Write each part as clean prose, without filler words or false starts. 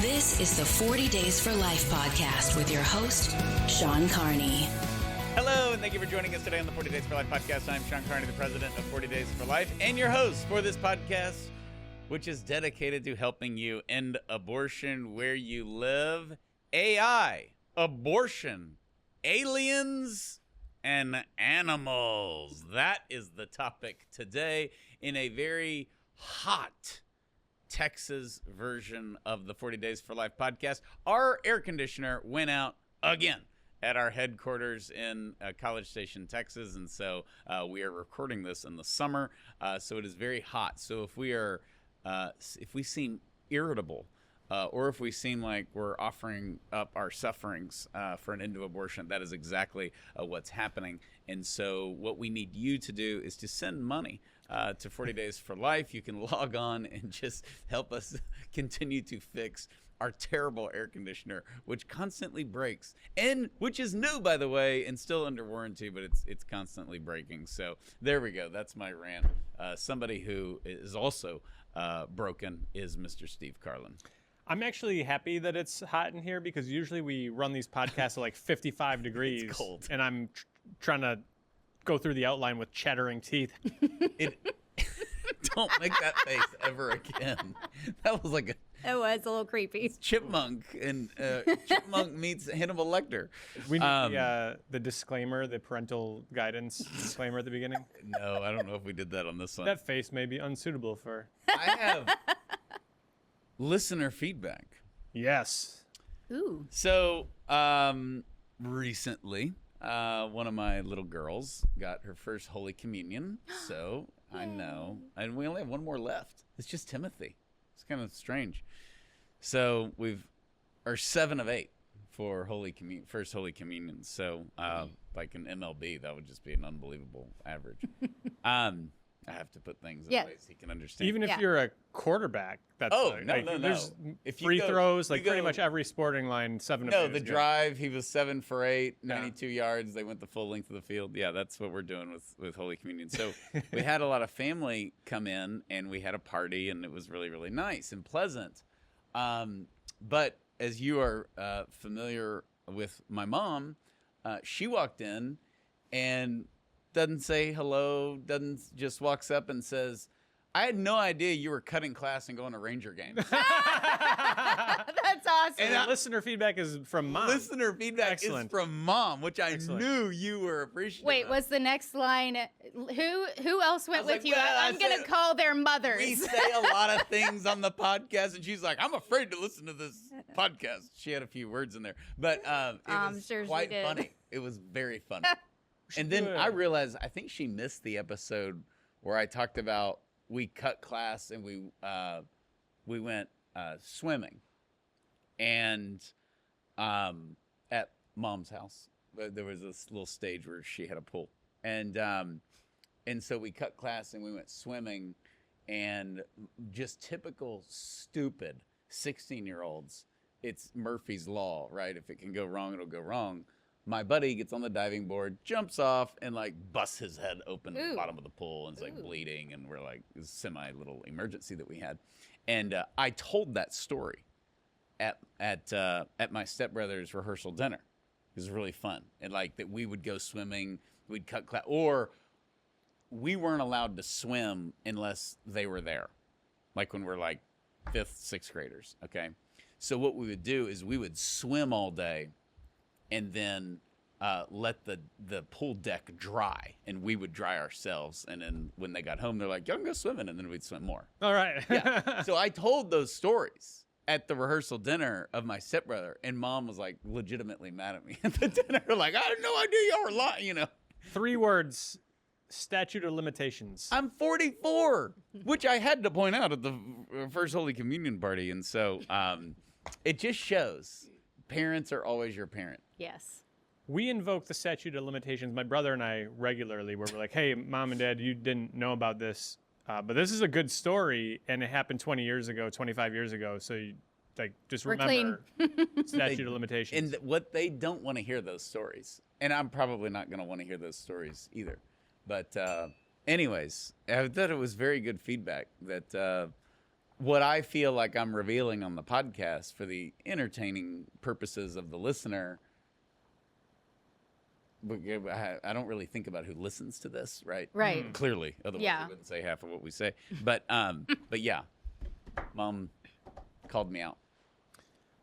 This is the 40 Days for Life podcast with your host, Sean Carney. Hello, and thank you for joining us today on the 40 Days for Life podcast. I'm Sean Carney, the president of 40 Days for Life, and your host for this podcast, which is dedicated to helping you end abortion where you live. AI, abortion, aliens, and animals. That is the topic today in a very hot Texas version of the 40 Days for Life podcast. Our air conditioner went out again at our headquarters in College Station, Texas, and so we are recording this in the summer, so it is very hot. So if we seem irritable, or if we seem like we're offering up our sufferings for an end to abortion, that is exactly what's happening. And so what we need you to do is to send money to 40 Days for Life. You can log on and just help us continue to fix our terrible air conditioner, which constantly breaks, and which is new, by the way, and still under warranty, but it's constantly breaking. So there we go. That's my rant. Somebody who is also broken is Mr. Steve Carlin. I'm actually happy that it's hot in here because usually we run these podcasts at like 55 degrees. It's cold. And I'm trying to go through the outline with chattering teeth. Don't make that face ever again. That was like It was a little creepy. chipmunk, and chipmunk meets Hannibal Lecter. We need the disclaimer, the parental guidance disclaimer at the beginning. No, I don't know if we did that on this one. That face may be unsuitable for... I have listener feedback. Yes. Ooh. So recently, one of my little girls got her first Holy Communion. So I know, and we only have one more left. It's just Timothy. It's kind of strange. So we're 7 of 8 for first Holy Communion. So like an MLB, that would just be an unbelievable average. I have to put things in place he can understand. Even if you're a quarterback, that's no. There's If you free go- throws, like you go- pretty much every sporting line, 7 of 8. No, is the good. drive, he was 7 for 8, 92 yards. They went the full length of the field. Yeah, that's what we're doing with Holy Communion. So we had a lot of family come in, and we had a party, and it was really, really nice and pleasant. But as you are familiar with my mom, she walked in and doesn't say hello, just walks up and says, I had no idea you were cutting class and going to Ranger games. That's awesome. And listener feedback is from Mom. Listener feedback is from Mom, which I knew you were appreciative Wait, of. was the next line, who else went with like, you? well, I'm going to call their mothers. We say a lot of things on the podcast, and she's like, I'm afraid to listen to this podcast. She had a few words in there, but it was sure she quite did. funny. It was very funny. And then I realized, I think she missed the episode where I talked about we cut class and we went swimming, and at Mom's house there was this little stage where she had a pool, and so we cut class and we went swimming, and just typical stupid 16-year-olds. It's Murphy's Law, right? If it can go wrong, it'll go wrong. My buddy gets on the diving board, jumps off, and like busts his head open at the bottom of the pool, and it's like bleeding. And we're like, it's a semi little emergency that we had. And I told that story at my stepbrother's rehearsal dinner. It was really fun, and like that we would go swimming, we'd cut class, or we weren't allowed to swim unless they were there, like when we're like 5th, 6th graders. Okay, so what we would do is we would swim all day, and then let the pool deck dry, and we would dry ourselves. And then when they got home, they're like, y'all can go swimming, and then we'd swim more. All right. Yeah. So I told those stories at the rehearsal dinner of my stepbrother, and Mom was like legitimately mad at me at the dinner. Like, I had no idea y'all were lying, 3 words, statute of limitations. I'm 44, which I had to point out at the first Holy Communion party. And so it just shows parents are always your parent. Yes. We invoke the statute of limitations, my brother and I, regularly, where we're like, hey, Mom and Dad, you didn't know about this, but this is a good story, and it happened 20 years ago, 25 years ago, so you, just We're remember statute of limitations. And what they don't want to hear those stories, and I'm probably not going to want to hear those stories either. But anyways, I thought it was very good feedback that what I feel like I'm revealing on the podcast for the entertaining purposes of the listener, I don't really think about who listens to this, right? Right. Clearly, otherwise Yeah. we wouldn't say half of what we say. But yeah, Mom called me out.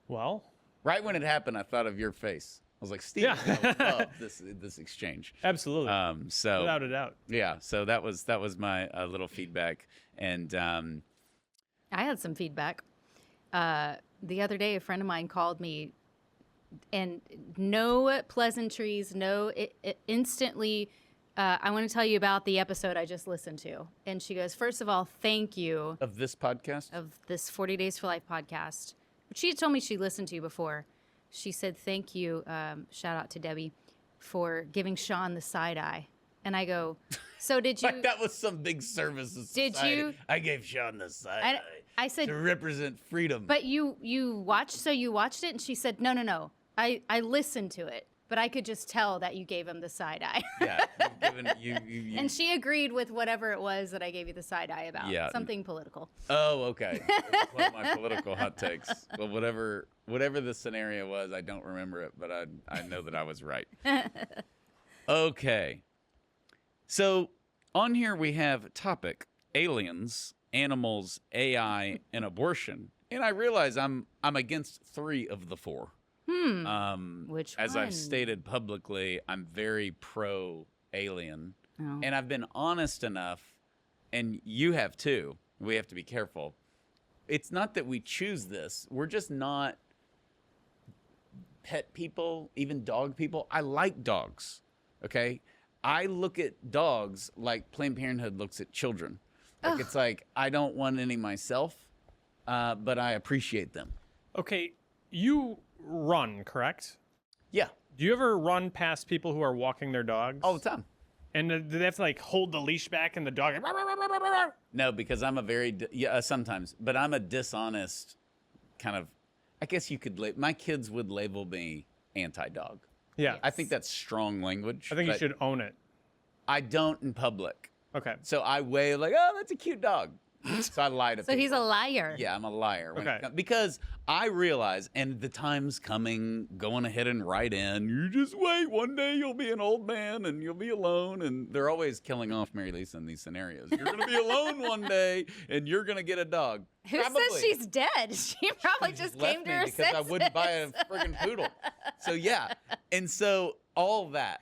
Well, Right when it happened, I thought of your face. I was like, Steve, Yeah. I love this exchange. absolutely. So Without a doubt. yeah, so that was my little feedback, and I had some feedback. The other day, a friend of mine called me, and no pleasantries, instantly. I want to tell you about the episode I just listened to. And she goes, first of all, thank you of this podcast. of this 40 Days for Life podcast, which she had told me she listened to before. She said, thank you, shout out to Debbie, for giving Sean the side eye. And I go, so did you? Like that was some big service to Did society. you- I gave Sean the side I eye said, to represent freedom. but you watched, so you watched it? And she said, no. I listened to it, but I could just tell that you gave him the side eye. Yeah, you've given you. And she agreed with whatever it was that I gave you the side eye about. Yeah. Something political. Oh, okay. It was one of my political hot takes. Well, whatever the scenario was, I don't remember it, but I know that I was right. Okay. So on here we have topic: aliens, animals, AI, and abortion. And I realize I'm against 3 of the 4. Which As one? I've stated publicly, I'm very pro alien. Oh. And I've been honest enough, and you have too. We have to be careful. It's not that we choose this. We're just not pet people, even dog people. I like dogs. Okay? I look at dogs like Planned Parenthood looks at children. Like it's like I don't want any myself, but I appreciate them. Okay, you run, correct? Yeah, Do you ever run past people who are walking their dogs? all the time. And do they have to like hold the leash back and the dog? No, because I'm a very sometimes, but I'm a dishonest kind of. I guess you could. My kids would label me anti-dog. Yeah. I think that's strong language. I think you but should own it. I don't in public, Okay. so I weigh like, oh, that's a cute dog. So I lie to So people. he's a liar. Yeah, I'm a liar. When it Okay. because I realize, and the time's coming, going ahead and write in, you just wait. One day you'll be an old man and you'll be alone. And they're always killing off Mary Lisa in these scenarios. You're going to be alone one day and you're going to get a dog. Who Probably. says she's dead? She probably just Left came to me her because senses. I wouldn't buy a friggin' poodle. So yeah. And so all that.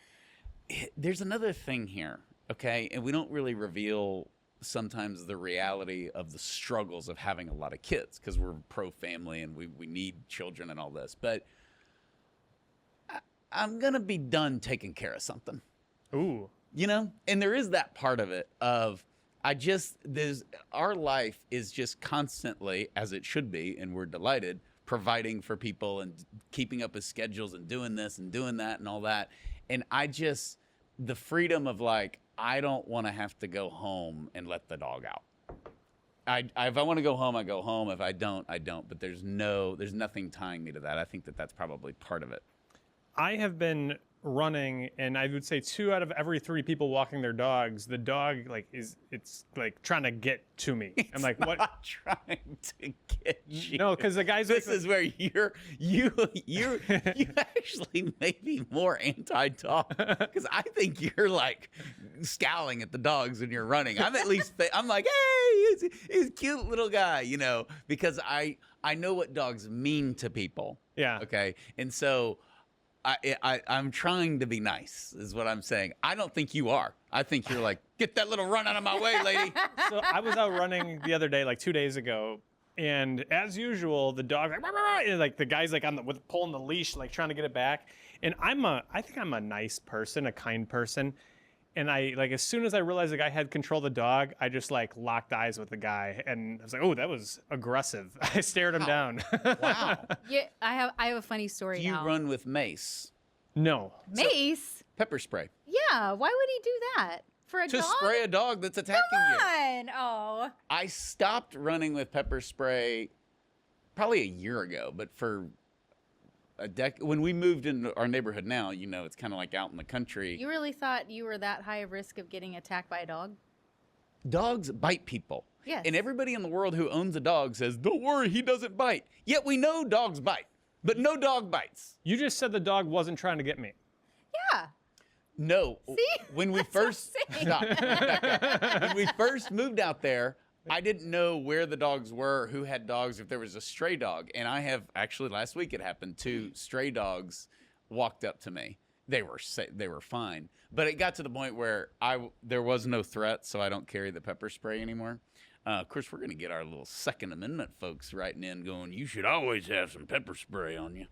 There's another thing here, okay? And we don't really reveal sometimes the reality of the struggles of having a lot of kids because we're pro-family and we need children and all this. But I'm going to be done taking care of something, Ooh. you know? And there is that part of it of our life is just constantly, as it should be, and we're delighted, providing for people and keeping up with schedules and doing this and doing that and all that. And the freedom of like, I don't want to have to go home and let the dog out. If I want to go home, I go home. If I don't, I don't. But there's nothing tying me to that. I think that that's probably part of it. I have been running, and I would say 2 out of every 3 people walking their dogs, the dog it's like trying to get to me. I'm like, what? Not trying to get you. No, because the guy's This like, is where you actually may be more anti-dog because I think you're like scowling at the dogs when you're running. I'm at least I'm like, hey, he's a cute little guy, you know, because I know what dogs mean to people. Yeah. Okay, and so I'm trying to be nice, is what I'm saying. I don't think you are. I think you're like, get that little run out of my way, lady. So I was out running the other day, like 2 days ago, and as usual, the dog like the guy's like pulling the leash, like trying to get it back. And I think I'm a nice person, a kind person. And I like as soon as I realized the guy had control of the dog, I just like locked eyes with the guy, and I was like, "Oh, that was aggressive." I stared him down. Wow. Yeah, I have a funny story Do you now. run with mace? No. Mace? Pepper spray. Yeah, why would he do that? For a To dog? spray a dog that's attacking you. Come on. Oh. I stopped running with pepper spray probably a year ago, but for when we moved into our neighborhood now, you know, it's kind of like out in the country. You really thought you were that high of risk of getting attacked by a dog? Dogs bite people. Yes. And everybody in the world who owns a dog says, don't worry, he doesn't bite. Yet we know dogs bite, but no dog bites. You just said the dog wasn't trying to get me. Yeah. No. See? When we That's what I'm first saying. stop. When we first moved out there, I didn't know where the dogs were, who had dogs, if there was a stray dog. And I have actually last week it happened. 2 stray dogs walked up to me. They were fine, but it got to the point where there was no threat, so I don't carry the pepper spray anymore. Of course, we're going to get our little Second Amendment folks writing in, going, "You should always have some pepper spray on you,"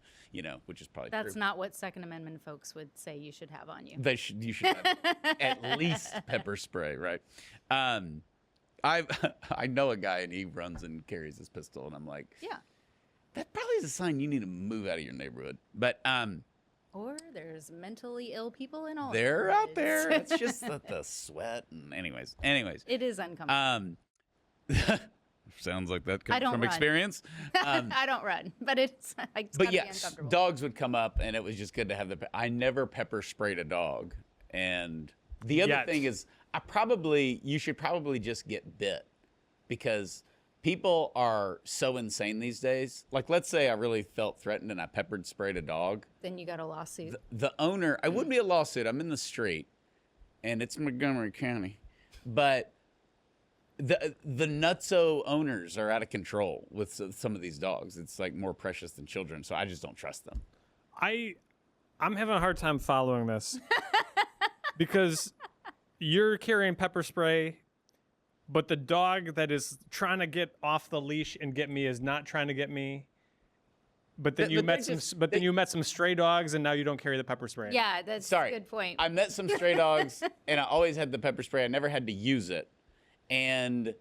which is probably That's true. not what Second Amendment folks would say you should have on you. You should have at least pepper spray, right? I know a guy and he runs and carries his pistol, and I'm like, Yeah. that probably is a sign you need to move out of your neighborhood. But Or there's mentally ill people in all they're out neighborhoods. there. It's just the sweat and anyways. It is uncomfortable. Sounds like that I comes don't from run. experience. I don't run, but it's But gotta be yes, uncomfortable. dogs would come up, and it was just good to have I never pepper sprayed a dog. And the other Yet. thing is, you should probably just get bit, because people are so insane these days. Like, let's say I really felt threatened and I peppered sprayed a dog. Then you got a lawsuit. The owner, I wouldn't be a lawsuit. I'm in the street, and it's Montgomery County, but the nutso owners are out of control with some of these dogs. It's like more precious than children, so I just don't trust them. I'm having a hard time following this because you're carrying pepper spray, but the dog that is trying to get off the leash and get me is not trying to get me. But then you met some stray dogs, and now you don't carry the pepper spray. Yeah, that's Sorry, a good point. I met some stray dogs, and I always had the pepper spray. I never had to use it. And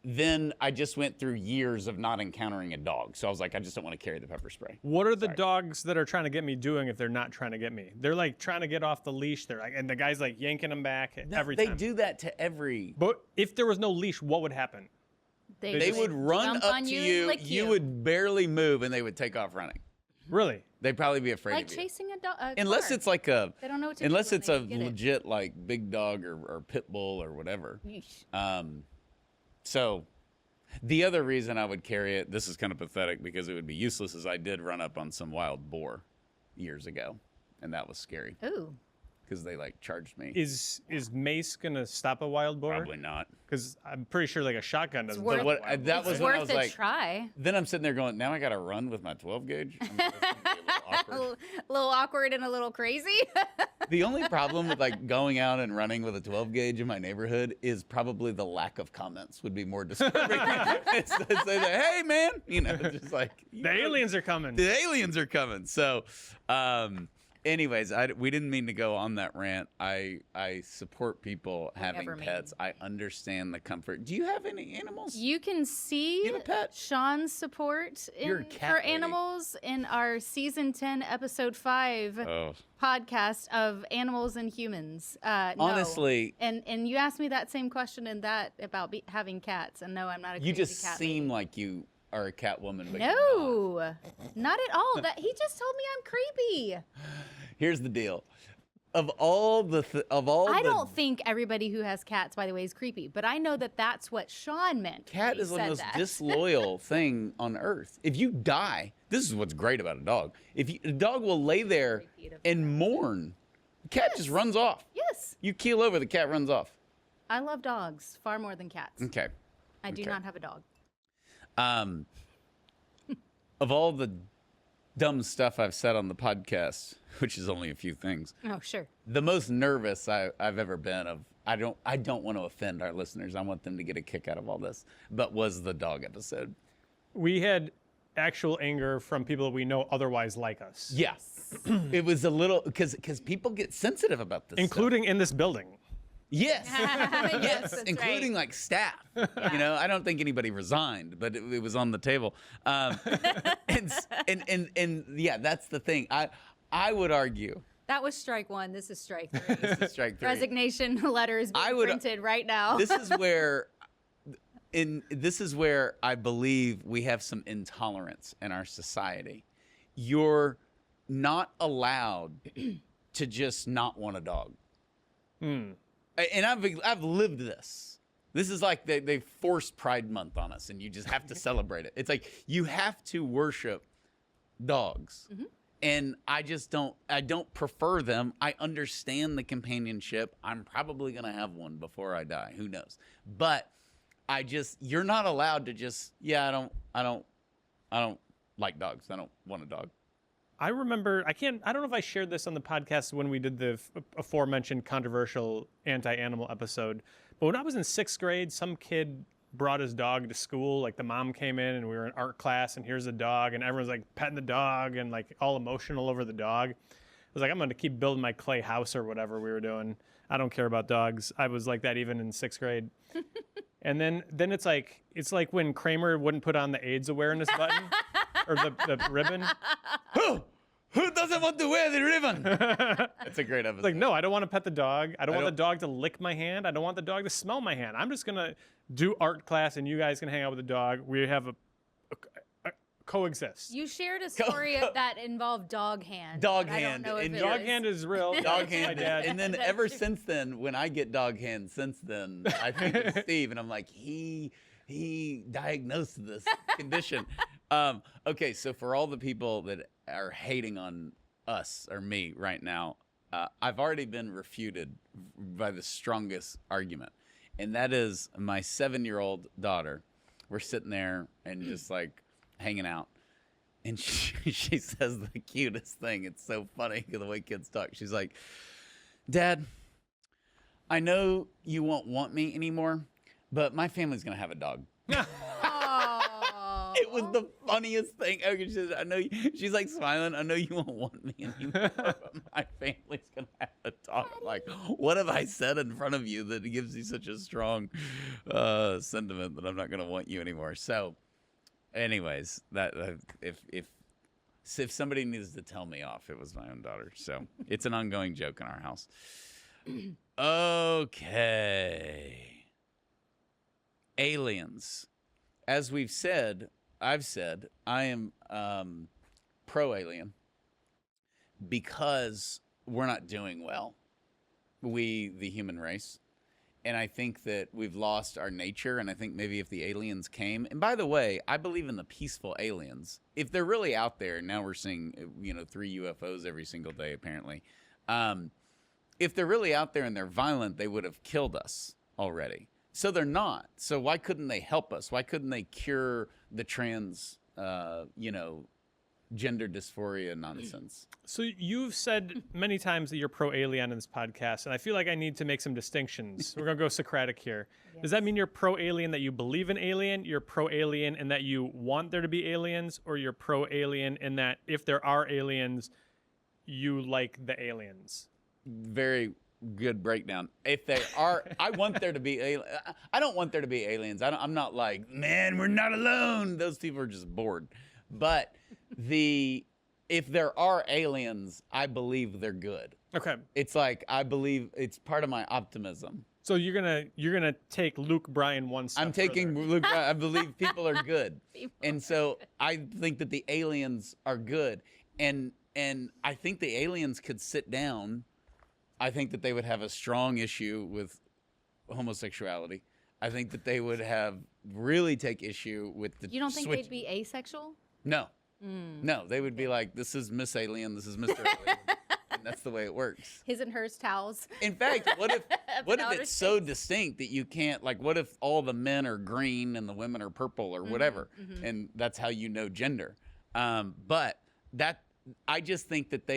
then I just went through years of not encountering a dog. So I was like, I just don't want to carry the pepper spray. What are the dogs that are trying to get me doing if they're not trying to get me? They're like trying to get off the leash. They're like, and the guy's like yanking them back every They time. do that to every... But if there was no leash, what would happen? They would run jump up on to you, you. and lick You would barely move, and they would take off running. Really? They'd probably be afraid like of you. chasing a dog. Unless it's like a... They don't know what to Unless do when it's a they get it. legit, like, big dog or pit bull or whatever. Yeesh. So the other reason I would carry it, this is kind of pathetic because it would be useless, is I did run up on some wild boar years ago, and that was scary Ooh. because they like charged me. Is mace gonna stop a wild boar? Probably not. Because I'm pretty sure like a shotgun doesn't. worth- stop a What wild that boar. was It's when I worth was a like, try. then I'm sitting there going, now I got to run with my 12 gauge. That's gonna be a little awkward. A little awkward and a little crazy. The only problem with like going out and running with a 12 gauge in my neighborhood is probably the lack of comments would be more disturbing. it's like, hey man, just like The aliens are coming. the aliens are coming. So, anyways, we didn't mean to go on that rant. I support people having never pets. mean. I understand the comfort. Do you have any animals? You can see You have a pet? Sean's support You're a cat for lady. animals in our season 10, episode 5 Oh, podcast of animals and humans. No. honestly, And you asked me that same question in that about having cats, and no, I'm not a you crazy just cat seem lady. like you are a cat woman. But you're not. No, not at all. That he just told me I'm creepy. Here's the deal. Of I don't think everybody who has cats, by the way, is creepy, but I know that that's what Sean meant. when Cat he is the said most that. disloyal thing on earth. If you die, this is what's great about a dog. A dog will lay there and mourn. The cat just runs off. Yes, You keel over, the cat runs off. I love dogs far more than cats. Okay. I do okay. not have a dog. Of all the dumb stuff I've said on the podcast, which is only a few things, Oh, sure. the most nervous I've ever been of, I don't want to offend our listeners. I want them to get a kick out of all this, but was the dog episode. We had actual anger from people that we know otherwise like us, Yes. It was a little, because people get sensitive about this including in this building. stuff. Yes. Yes, that's including right. like staff. I don't think anybody resigned, but it was on the table. And yeah, that's the thing. I would argue. That was strike one. This is strike three. This is strike three. Resignation letters I being would- printed right now. This is where I believe we have some intolerance in our society. You're not allowed to just not want a dog. And I've lived this. This is like they forced Pride Month on us, and you just have to celebrate it. It's like you have to worship dogs. And I don't prefer them. I understand the companionship. I'm probably going to have one before I die. Who knows? But you're not allowed to just, I don't like dogs. I don't want a dog. I remember, I don't know if I shared this on the podcast when we did the aforementioned controversial anti-animal episode, but when I was in 6th grade, some kid brought his dog to school. Like the mom came in and we were in art class and here's a dog and everyone's like petting the dog and like all emotional over the dog. I was like, I'm going to keep building my clay house or whatever we were doing. I don't care about dogs. I was like that even in 6th grade. And then it's like when Kramer wouldn't put on the AIDS awareness button or the ribbon. Who doesn't want to wear the ribbon? That's a great episode. It's like, no, I don't want to pet the dog. I don't want the dog to lick my hand. I don't want the dog to smell my hand. I'm just going to do art class and you guys can hang out with the dog. We have a coexist. You shared a story that involved dog hand. Dog hand. Dog hand is real. Dog hand. And then ever since then, when I get dog hand since then, I think of Steve and I'm like, he diagnosed this condition. Okay, so for all the people that are hating on us or me right now, I've already been refuted by the strongest argument. And that is my 7-year-old daughter. We're sitting there and just like hanging out. And she says the cutest thing. It's so funny the way kids talk. She's like, Dad, I know you won't want me anymore, but my family's going to have a dog. It was the funniest thing. She says, I know she's like smiling. I know you won't want me anymore, but my family's going to have a dog. I'm like, what have I said in front of you that gives you such a strong sentiment that I'm not going to want you anymore? So anyways, that if somebody needs to tell me off, it was my own daughter. So it's an ongoing joke in our house. Okay. Aliens. As I've said, I am pro-alien because we're not doing well, the human race. And I think that we've lost our nature, and I think maybe if the aliens came, and by the way, I believe in the peaceful aliens. If they're really out there, now we're seeing, 3 UFOs every single day, apparently. If they're really out there and they're violent, they would have killed us already. So they're not. So why couldn't they help us? Why couldn't they cure the trans, gender dysphoria nonsense? So you've said many times that you're pro-alien in this podcast, and I feel like I need to make some distinctions. We're going to go Socratic here. Yes. Does that mean you're pro-alien that you believe in alien, you're pro-alien in that you want there to be aliens, or you're pro-alien in that if there are aliens, you like the aliens? Very good breakdown. If they are, I want there to be I don't want there to be aliens. I'm not like, man, we're not alone. Those people are just bored. But if there are aliens, I believe they're good. Okay. It's like I believe it's part of my optimism. So you're gonna take Luke Bryan one step. I'm taking further. Luke Bryan. I believe people are good, and so I think that the aliens are good, and I think the aliens could sit down. I think that they would have a strong issue with homosexuality. I think that they would really take issue with the. You don't think they'd be asexual? No. No, they would be like, this is Miss Alien, this is Mr. Alien. And that's the way it works. His and hers towels. In fact, what if it's so distinct that you can't, like, what if all the men are green and the women are purple or whatever, and that's how you know gender? But I just think that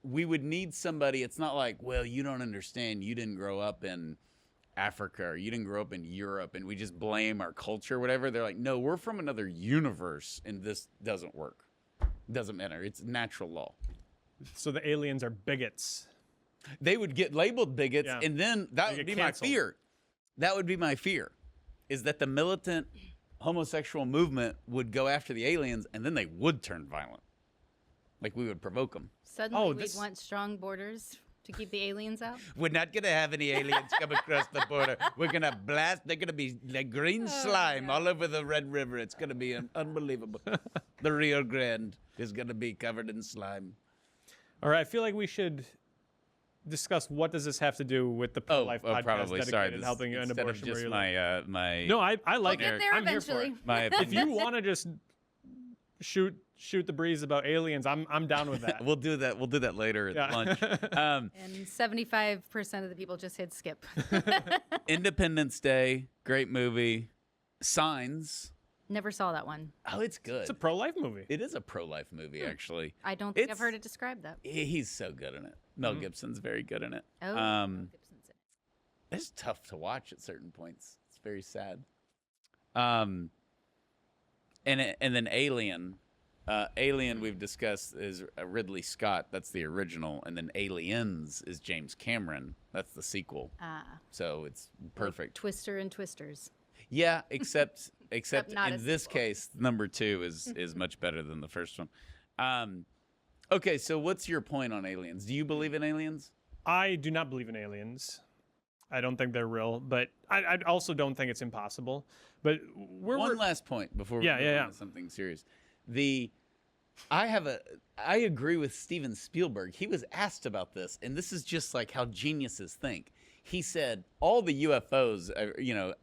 we would need somebody. It's not like, well, you don't understand. You didn't grow up in Africa or you didn't grow up in Europe and we just blame our culture or whatever. They're like, no, we're from another universe and this doesn't work. Doesn't matter. It's natural law. So the aliens are bigots. They would get labeled bigots, Yeah. and then that would be canceled. my fear. That would be my fear, is that the militant homosexual movement would go after the aliens and then they would turn violent. Like we would provoke them. Suddenly we'd want strong borders to keep the aliens out? We're not going to have any aliens come across the border. We're going to blast. They're going to be like green slime all over the Red River. It's going to be unbelievable. The Rio Grande is going to be covered in slime. All right, I feel like we should discuss what does this have to do with the pro-life podcast probably. dedicated Sorry, to helping you end instead of abortion. just where you're like, my no, I like We'll it. get there I'm here for eventually. it. my If opinion. you want to just shoot the breeze about aliens, I'm down with that. We'll do that. We'll do that later at lunch. And 75% of the people just hit skip. Independence Day, great movie. Signs. Never saw that one. Oh, it's good. It's a pro-life movie. It is a pro-life movie, actually. I don't think I've It's- heard it described that. He's so good in it. Mel Gibson's very good in it. Oh, Mel Gibson's in it. It's tough to watch at certain points. It's very sad. And then Alien. Alien we've discussed is Ridley Scott. That's the original, and then Aliens is James Cameron. That's the sequel. So it's perfect. Twister and Twisters. Yeah, except not in a this sequel. case, number 2 is much better than the first one. Okay, so what's your point on aliens? Do you believe in aliens? I do not believe in aliens. I don't think they're real, but I also don't think it's impossible. But One last point before we Yeah, move yeah, on yeah. to something serious. I agree with Steven Spielberg. He was asked about this, and this is just like how geniuses think. He said all the UFOs,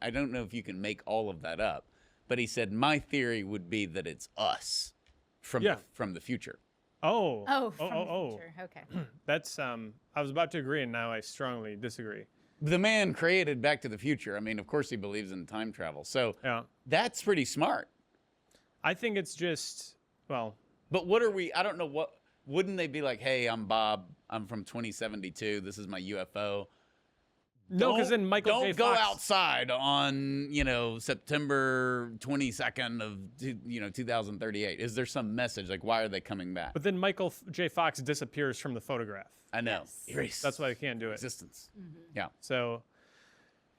I don't know if you can make all of that up, but he said my theory would be that it's us from the future. Oh, From the future. Okay. That's I was about to agree, and now I strongly disagree. The man created Back to the Future. I mean, of course he believes in time travel. So Yeah, that's pretty smart. I think it's just But what are we? I don't know what. Wouldn't they be like, hey, I'm Bob. I'm from 2072. This is my UFO. no, because then Michael Don't J. go Fox, outside on September 22nd of 2038. Is there some message like why are they coming back? But then Michael J. Fox disappears from the photograph. I know. Yes. Erase That's why they can't do it. existence. Mm-hmm. Yeah. So,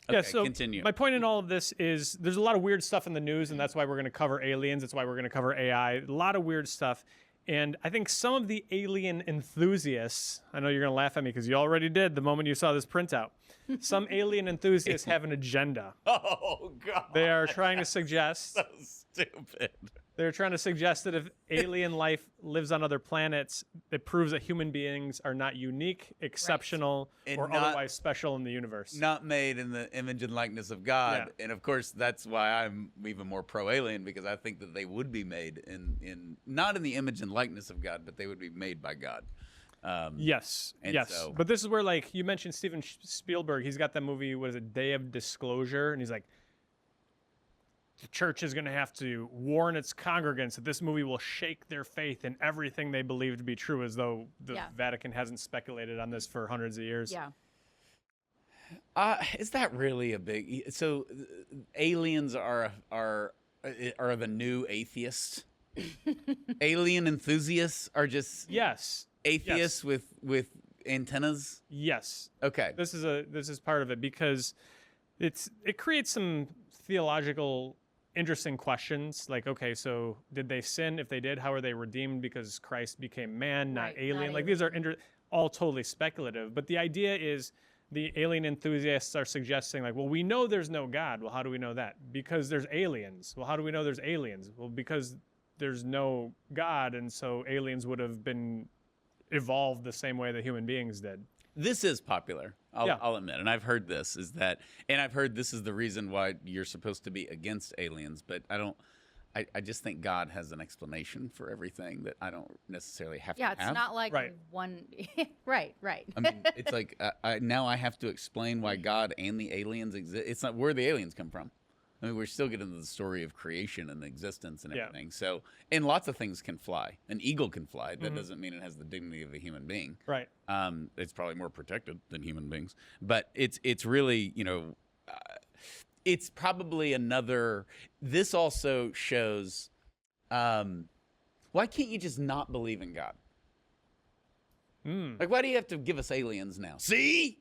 Okay, yeah. So continue. my point in all of this is there's a lot of weird stuff in the news, and that's why we're going to cover aliens. That's why we're going to cover AI. A lot of weird stuff. And I think some of the alien enthusiasts, I know you're going to laugh at me because you already did the moment you saw this printout. Some alien enthusiasts have an agenda. Oh God. They are trying to suggest So stupid. They're trying to suggest that if alien life lives on other planets, it proves that human beings are not unique, exceptional, And or not- otherwise special in the universe. Not made in the image and likeness of God. Yeah. And of course, that's why I'm even more pro-alien, because I think that they would be made in not in the image and likeness of God, but they would be made by God. Yes, And yes. so- But this is where, like, you mentioned Steven Spielberg. He's got that movie, what is it, Day of Disclosure? And he's like, the church is going to have to warn its congregants that this movie will shake their faith in everything they believe to be true, as though the Yeah. Vatican hasn't speculated on this for hundreds of years. Yeah. Is that really a big? So, aliens are the new atheists. Alien enthusiasts are just Yes. atheists with antennas. Yes. Okay. This is part of it because it creates some theological interesting questions, like, okay, so did they sin? If they did, how are they redeemed? Because Christ became man, not Right, alien. not Like, these are all totally speculative, but the idea is the alien enthusiasts are suggesting, like, well, we know there's no God. Well, how do we know that? Because there's aliens. Well, how do we know there's aliens? Well, because there's no God, and so aliens would have been evolved the same way that human beings did. This is popular. Yeah. I'll admit, and I've heard this and I've heard this is the reason why you're supposed to be against aliens. But I just think God has an explanation for everything that I don't necessarily have Yeah, to it's have. not like Right. one. Right. I mean, it's like now I have to explain why God and the aliens exist. It's not where the aliens come from. I mean, we're still getting into the story of creation and existence and Yeah. everything. So, and lots of things can fly. An eagle can fly. That doesn't mean it has the dignity of a human being. Right. It's probably more protected than human beings. But it's really, it's probably another. This also shows. Why can't you just not believe in God? Like, why do you have to give us aliens now? See?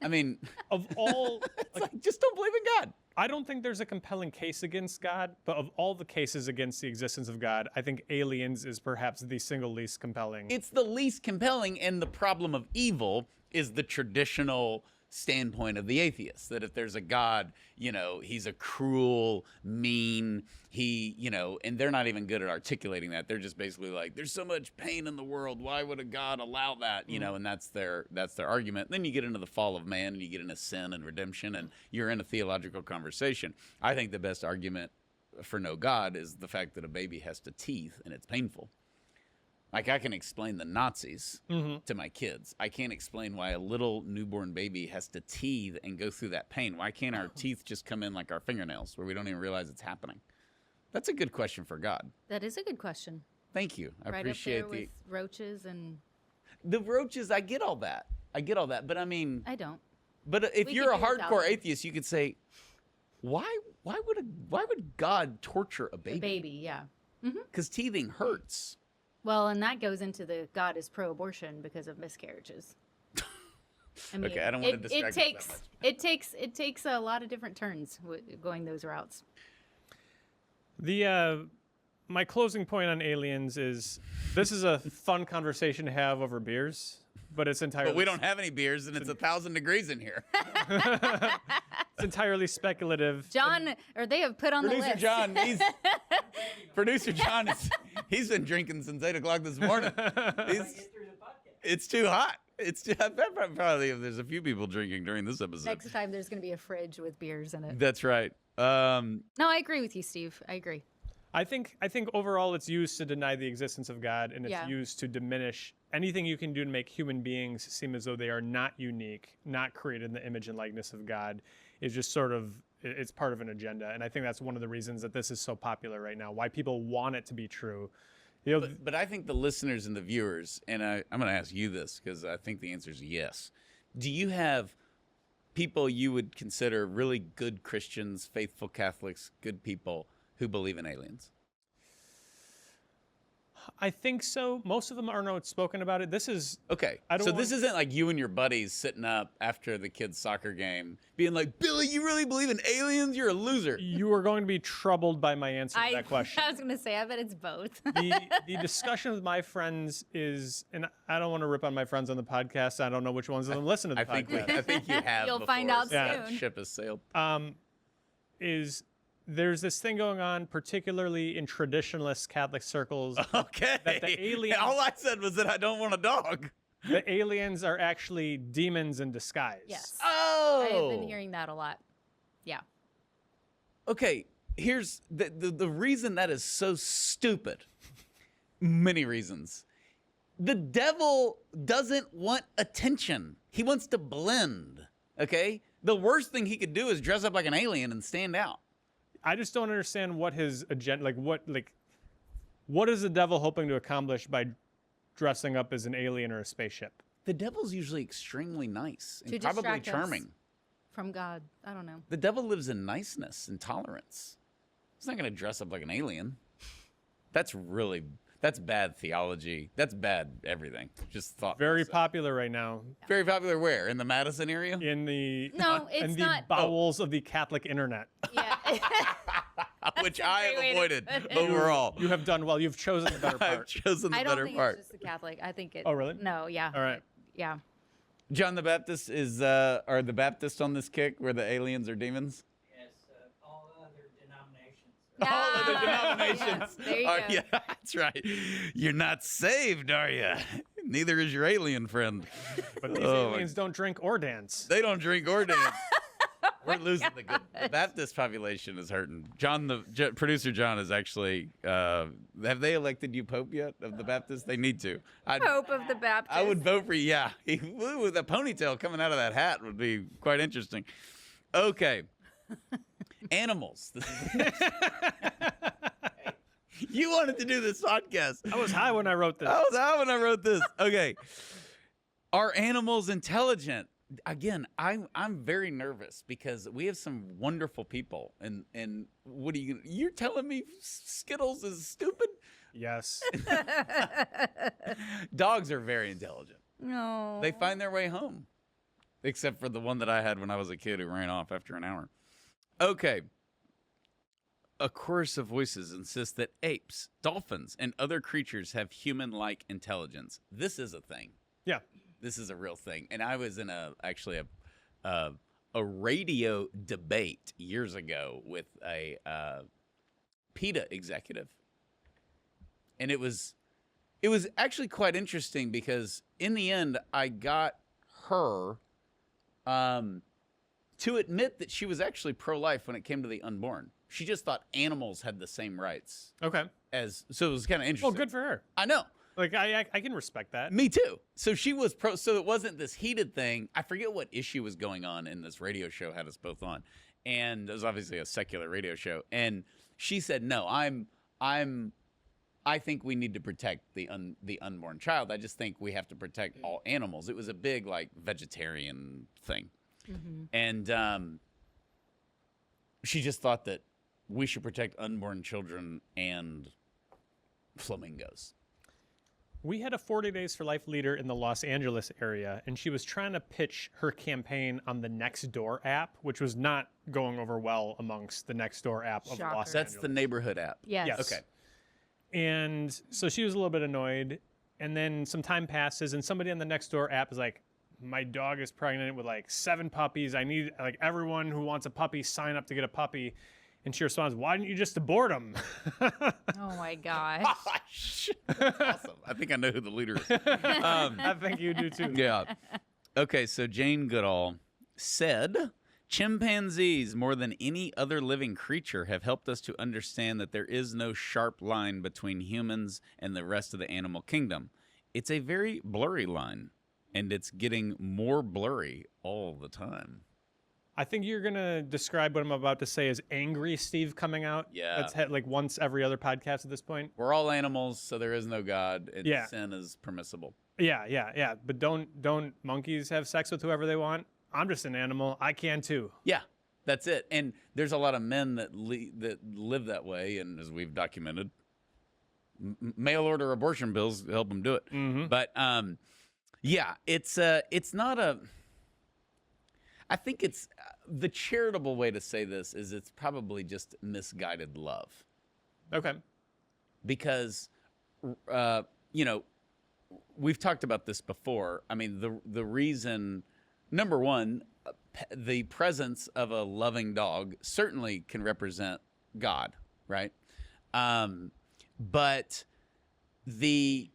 I mean, Of all, it's like, just don't believe in God. I don't think there's a compelling case against God, but of all the cases against the existence of God, I think aliens is perhaps the single least compelling. It's the least compelling, and the problem of evil is the traditional standpoint of the atheist, that if there's a God, he's a cruel, mean, and they're not even good at articulating that. They're just basically like, there's so much pain in the world. Why would a God allow that? And that's their argument. Then you get into the fall of man and you get into sin and redemption and you're in a theological conversation. I think the best argument for no God is the fact that a baby has to teeth and it's painful. Like, I can explain the Nazis to my kids. I can't explain why a little newborn baby has to teeth and go through that pain. Why can't our teeth just come in like our fingernails where we don't even realize it's happening? That's a good question for God. That is a good question. Thank you. I right appreciate up there with roaches and... The roaches, I get all that. But I mean... I don't. But if you're a hardcore atheist, you could say, why would God torture a baby? A baby, yeah. Because teething hurts. Well, and that goes into the God is pro-abortion because of miscarriages. I mean, okay, I don't want to distract us that much. It takes a lot of different turns going those routes. My closing point on aliens is this is a fun conversation to have over beers, but it's entirely... But we don't have any beers, and it's 1,000 degrees in here. It's entirely speculative. John, or they have put on the list. Producer John, he's been drinking since 8 o'clock this morning. It's too hot. Probably there's a few people drinking during this episode. Next time there's going to be a fridge with beers in it. That's right. No, I agree with you, Steve. I agree. I think overall it's used to deny the existence of God, and it's used to diminish anything you can do to make human beings seem as though they are not unique, not created in the image and likeness of God, is just sort of, it's part of an agenda. And I think that's one of the reasons that this is so popular right now, why people want it to be true. But I think the listeners and the viewers, and I'm going to ask you this because I think the answer is yes. Do you have people you would consider really good Christians, faithful Catholics, good people who believe in aliens? I think so. Most of them aren't outspoken about it. This is... Okay, this isn't like you and your buddies sitting up after the kids' soccer game being like, Billy, you really believe in aliens? You're a loser. You are going to be troubled by my answer to that question. I was going to say, I bet it's both. The discussion with my friends is, and I don't want to rip on my friends on the podcast. I don't know which ones of them listen to the podcast. I think you have. You'll find out soon. That ship has sailed. There's this thing going on, particularly in traditionalist Catholic circles. Okay. That the aliens, all I said was that I don't want a dog. The aliens are actually demons in disguise. Yes. Oh. I have been hearing that a lot. Yeah. Okay. Here's the reason that is so stupid. Many reasons. The devil doesn't want attention. He wants to blend. Okay. The worst thing he could do is dress up like an alien and stand out. I just don't understand what his agenda, what is the devil hoping to accomplish by dressing up as an alien or a spaceship? The devil's usually extremely nice and To probably distract us charming. From God. I don't know. The devil lives in niceness and tolerance. He's not going to dress up like an alien. That's bad theology. That's bad everything. Just thought. Very popular right now. Very popular where? In the Madison area? In the it's in not. the bowels of the Catholic internet. Yeah. Which I have great way to avoided put it. overall. You have done well. You've chosen the better I've part. chosen the I don't better think part. it's just the Catholic. I think it. Oh, really? No, yeah. All right. Yeah. John the Baptist are the Baptists on this kick where the aliens are demons? Yes, all other denominations. All of the Ah, denominations. yes, there you are, go. Yeah, that's right. You're not saved, are you? Neither is your alien friend. But these Oh, aliens don't drink or dance. They don't drink or dance. We're losing the good. The Baptist population is hurting. Producer John is actually. Have they elected you Pope yet of the Baptists? They need to. Pope of the Baptist. I would vote for you. Yeah, with a ponytail coming out of that hat would be quite interesting. Okay, animals. You wanted to do this podcast. I was high when I wrote this. I was high when I wrote this. Okay, are animals intelligent? Again, I'm very nervous because we have some wonderful people, and what are you're telling me Skittles is stupid? Yes. Dogs are very intelligent. No. They find their way home, except for the one that I had when I was a kid who ran off after an hour. Okay. A chorus of voices insists that apes, dolphins, and other creatures have human-like intelligence. This is a thing. Yeah. This is a real thing. And I was in a a radio debate years ago with a PETA executive, and it was actually quite interesting because in the end I got her to admit that she was actually pro-life when it came to the unborn. She just thought animals had the same rights. Okay. So it was kind of interesting. Well, good for her. I know. Like I can respect that. Me too. So she was pro. So it wasn't this heated thing. I forget what issue was going on in this radio show had us both on, and it was obviously a secular radio show. And she said, "No, I think we need to protect the unborn child. I just think we have to protect all animals." It was a big like vegetarian thing, and she just thought that we should protect unborn children and flamingos. We had a 40 Days for Life leader in the Los Angeles area, and she was trying to pitch her campaign on the Nextdoor app, which was not going over well amongst the Nextdoor app of Shocker. Los That's Angeles. the neighborhood app. Yes. Yes. Okay. And so she was a little bit annoyed, and then some time passes, and somebody on the Nextdoor app is like, my dog is pregnant with like 7 puppies. I need like everyone who wants a puppy sign up to get a puppy. And she responds, why didn't you just abort them? Oh my gosh. Gosh. That's awesome. I think I know who the leader is. I think you do too. Yeah. Okay, so Jane Goodall said, chimpanzees, more than any other living creature, have helped us to understand that there is no sharp line between humans and the rest of the animal kingdom. It's a very blurry line, and it's getting more blurry all the time. I think you're going to describe what I'm about to say as angry Steve coming out. Yeah. That's had like once every other podcast at this point. We're all animals, so there is no God, and Yeah. sin is permissible. Yeah. But don't monkeys have sex with whoever they want? I'm just an animal. I can too. Yeah, that's it. And there's a lot of men that live that way, and as we've documented, mail order abortion bills help them do it. Mm-hmm. But yeah, it's not a. I think it's the charitable way to say this is it's probably just misguided love, Okay. because we've talked about this before. I mean, the reason, number one, the presence of a loving dog certainly can represent God, right? But the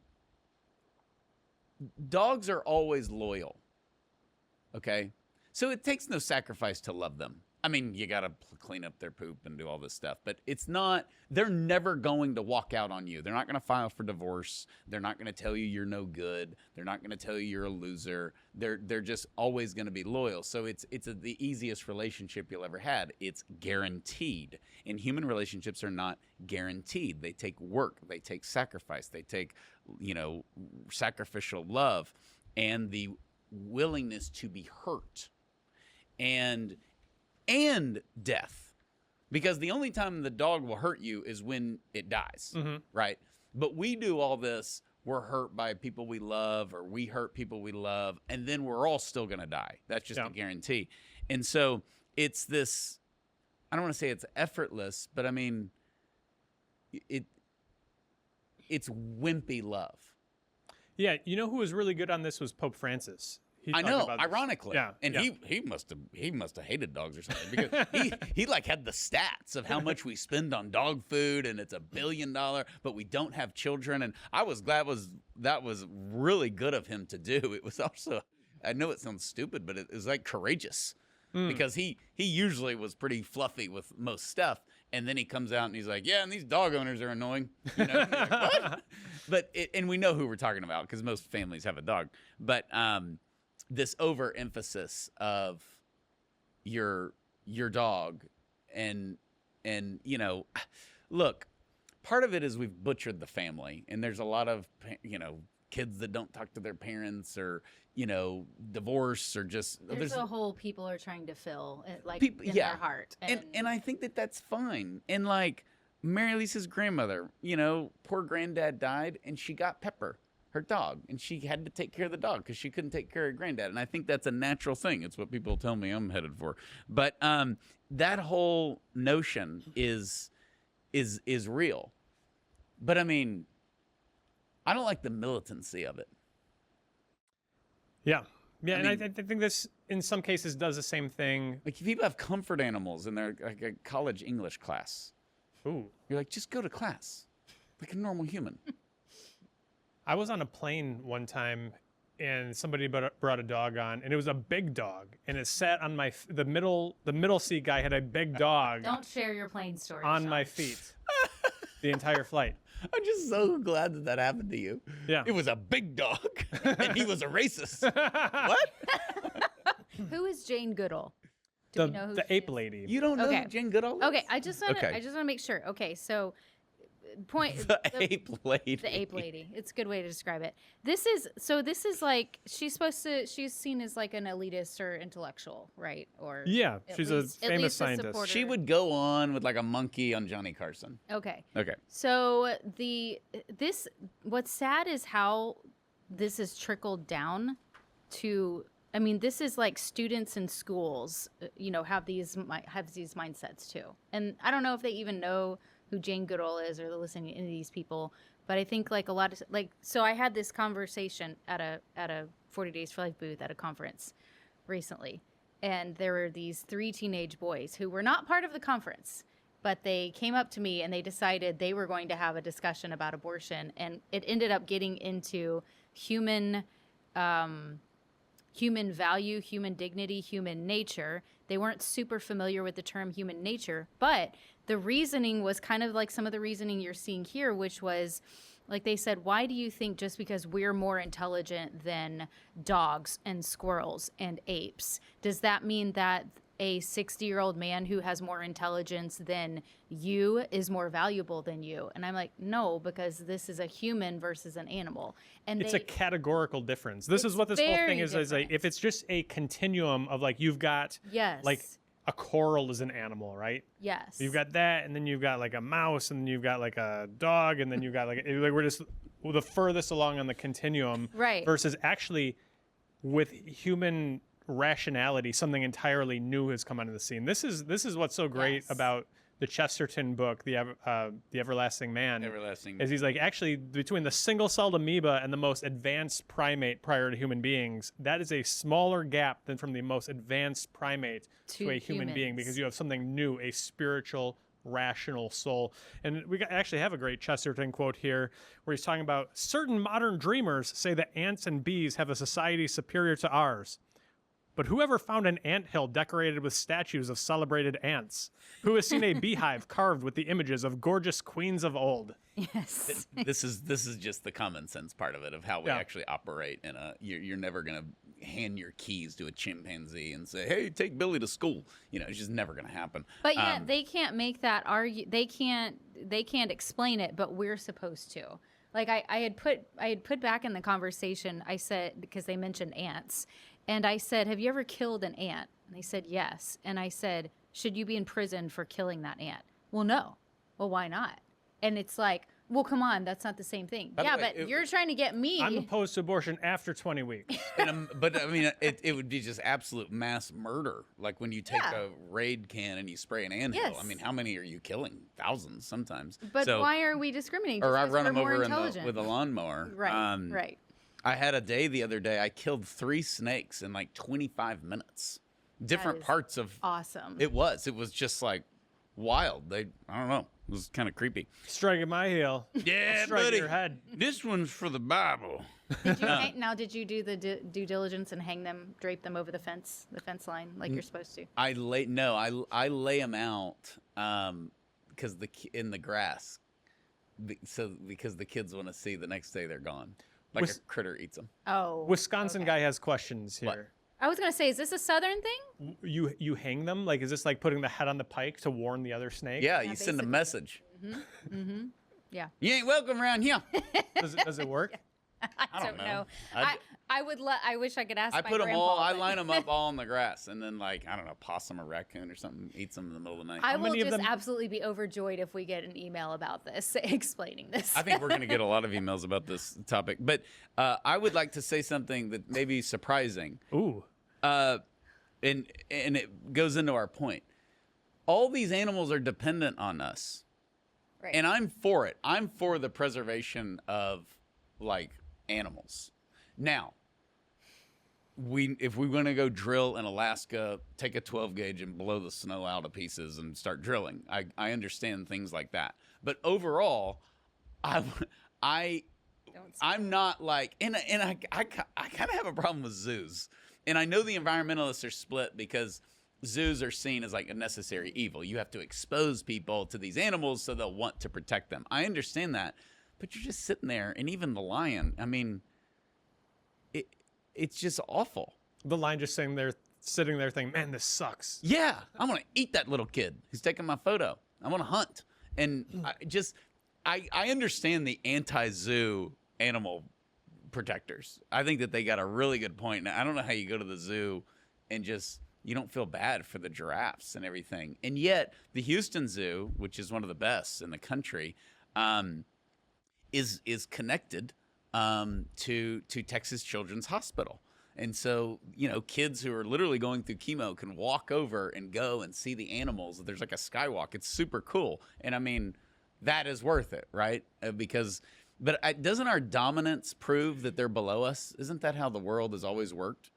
dogs are always loyal, okay? So it takes no sacrifice to love them. I mean, you got to clean up their poop and do all this stuff, but it's not, they're never going to walk out on you. They're not going to file for divorce. They're not going to tell you you're no good. They're not going to tell you you're a loser. They're just always going to be loyal. So it's the easiest relationship you'll ever had. It's guaranteed. And human relationships are not guaranteed. They take work. They take sacrifice. They take, sacrificial love and the willingness to be hurt. And death, because the only time the dog will hurt you is when it dies, right? But we do all this, we're hurt by people we love, or we hurt people we love, and then we're all still going to die. That's just a guarantee. And so it's this, I don't want to say it's effortless, but I mean, it's wimpy love. Yeah, you know who was really good on this was Pope Francis. He I talked know, about this. ironically. Yeah, And yeah. he must have hated dogs or something, because he like had the stats of how much we spend on dog food, and it's $1 billion, but we don't have children. And I was glad that was really good of him to do. It was also, I know it sounds stupid, but it was like courageous, because he usually was pretty fluffy with most stuff. And then he comes out and he's like, yeah, and these dog owners are annoying. You're like, what? But and we know who we're talking about, because most families have a dog. But this overemphasis of your dog, and look, part of it is we've butchered the family, and there's a lot of kids that don't talk to their parents, or divorce, or just There's a hole people are trying to fill, People- in yeah. their heart. And I think that that's fine. And like Mary Lisa's grandmother, poor granddad died, and she got Pepper, her dog, and she had to take care of the dog because she couldn't take care of granddad. And I think that's a natural thing. It's what people tell me I'm headed for. But that whole notion is real. But I mean, I don't like the militancy of it. Yeah. Yeah, I and mean, I think this, in some cases, does the same thing. like, if people have comfort animals in their like a college English class, Ooh. you're like, just go to class, like a normal human. I was on a plane one time, and somebody brought a dog on, and it was a big dog, and it sat on the middle seat guy had a big dog Don't share your plane story. on Sean. my feet the entire flight. I'm just so glad that that happened to you. Yeah. It was a big dog, and he was a racist. What? Who is Jane Goodall? Do we know who The she ape is? lady. You don't know Okay. who Jane Goodall is? Okay, I just want Okay. to make sure. Okay, so The ape lady. the ape lady. It's a good way to describe it. This is like she's seen as like an elitist or intellectual, right? Or Yeah, at she's least- a at famous least a scientist. supporter. She would go on with like a monkey on Johnny Carson. Okay. Okay. So what's sad is how this has trickled down to. I mean, this is like students in schools, have these mindsets too. And I don't know if they even know who Jane Goodall is or they're listening to any of these people, but I think like a lot of so I had this conversation at a 40 Days for Life booth at a conference recently, and there were these 3 teenage boys who were not part of the conference. But they came up to me and they decided they were going to have a discussion about abortion, and it ended up getting into human value, human dignity, human nature. They weren't super familiar with the term human nature, but the reasoning was kind of like some of the reasoning you're seeing here, which was like they said, why do you think just because we're more intelligent than dogs and squirrels and apes, does that mean that a 60-year-old man who has more intelligence than you is more valuable than you? And I'm like, no, because this is a human versus an animal. And It's a categorical difference. This is It's what this whole thing very is. different. If it's just a continuum of like you've got yes, like a coral is an animal, right? yes, You've got that, and then you've got like a mouse, and then you've got like a dog, and then you've got like we're just the furthest along on the continuum, right. Versus actually with human rationality, something entirely new has come onto the scene. This is what's so great Yes. about the Chesterton book, the Everlasting Man. Everlasting. Is he's like, actually, between the single-celled amoeba and the most advanced primate prior to human beings, that is a smaller gap than from the most advanced primate to a human being, humans. because you have something new, a spiritual, rational soul. And we actually have a great Chesterton quote here where he's talking about certain modern dreamers say that ants and bees have a society superior to ours. But whoever found an anthill decorated with statues of celebrated ants? Who has seen a beehive carved with the images of gorgeous queens of old? Yes. This is just the common sense part of it, of how we Yeah. actually operate. You're never gonna hand your keys to a chimpanzee and say, "Hey, take Billy to school." It's just never gonna happen. But yet they can't make that argue. They can't explain it, but we're supposed to. Like I had put back in the conversation, I said, because they mentioned ants, and I said, "Have you ever killed an ant?" And they said, "Yes." And I said, "Should you be in prison for killing that ant?" "Well, no." "Well, why not?" And it's like, well, come on, that's not the same thing. By the Yeah, way, but you're trying to get me. I'm opposed to abortion after 20 weeks. But I mean, it would be just absolute mass murder. Like when you take a Raid can and you spray an anthill. Yes. I mean, how many are you killing? Thousands sometimes. But So- why are we discriminating? Or just I 'cause run we're them more over intelligent? with a lawnmower. Right, right. I had a day the other day. I killed 3 snakes in like 25 minutes. Different is parts of. Awesome. It was just like wild. I don't know. It was kind of creepy. Strike at my heel. Yeah, Strike buddy. your head. This one's for the Bible. Did you do the due diligence and drape them over the fence line like you're supposed to? I lay them out because in the grass, because the kids want to see the next day they're gone, like a critter eats them. Oh, Wisconsin okay. guy has questions here. What? I was gonna say, is this a Southern thing? You hang them? Like, is this like putting the head on the pike to warn the other snake? Yeah, you send a basically. message. Yeah. You ain't welcome around here. Does it work? I don't know. I I wish I could ask. I my put them grandpa, all. I but- line them up all in the grass, and then I don't know, possum or raccoon or something eats them in the middle of the night. I will many of just them- absolutely be overjoyed if we get an email about this, explaining this. I think we're going to get a lot of emails about this topic, but I would like to say something that may be surprising. Ooh. And it goes into our point. All these animals are dependent on us. Right. And I'm for it. I'm for the preservation of animals. Now, if we want to go drill in Alaska, take a 12 gauge and blow the snow out of pieces and start drilling. I understand things like that. But overall, I'm not like, and I kind of have a problem with zoos. And I know the environmentalists are split because zoos are seen as like a necessary evil. You have to expose people to these animals so they'll want to protect them. I understand that. But you're just sitting there, and even the lion, I mean, it's just awful. The lion just sitting there thinking, man, this sucks. Yeah, I'm going to eat that little kid who's taking my photo. I want to hunt. And I understand the anti-zoo animal protectors. I think that they got a really good point. Now, I don't know how you go to the zoo and just, you don't feel bad for the giraffes and everything. And yet, the Houston Zoo, which is one of the best in the country, is connected to Texas Children's Hospital. And so, you know, kids who are literally going through chemo can walk over and go and see the animals. There's like a skywalk. It's super cool. And I mean, that is worth it, right? But doesn't our dominance prove that they're below us? Isn't that how the world has always worked?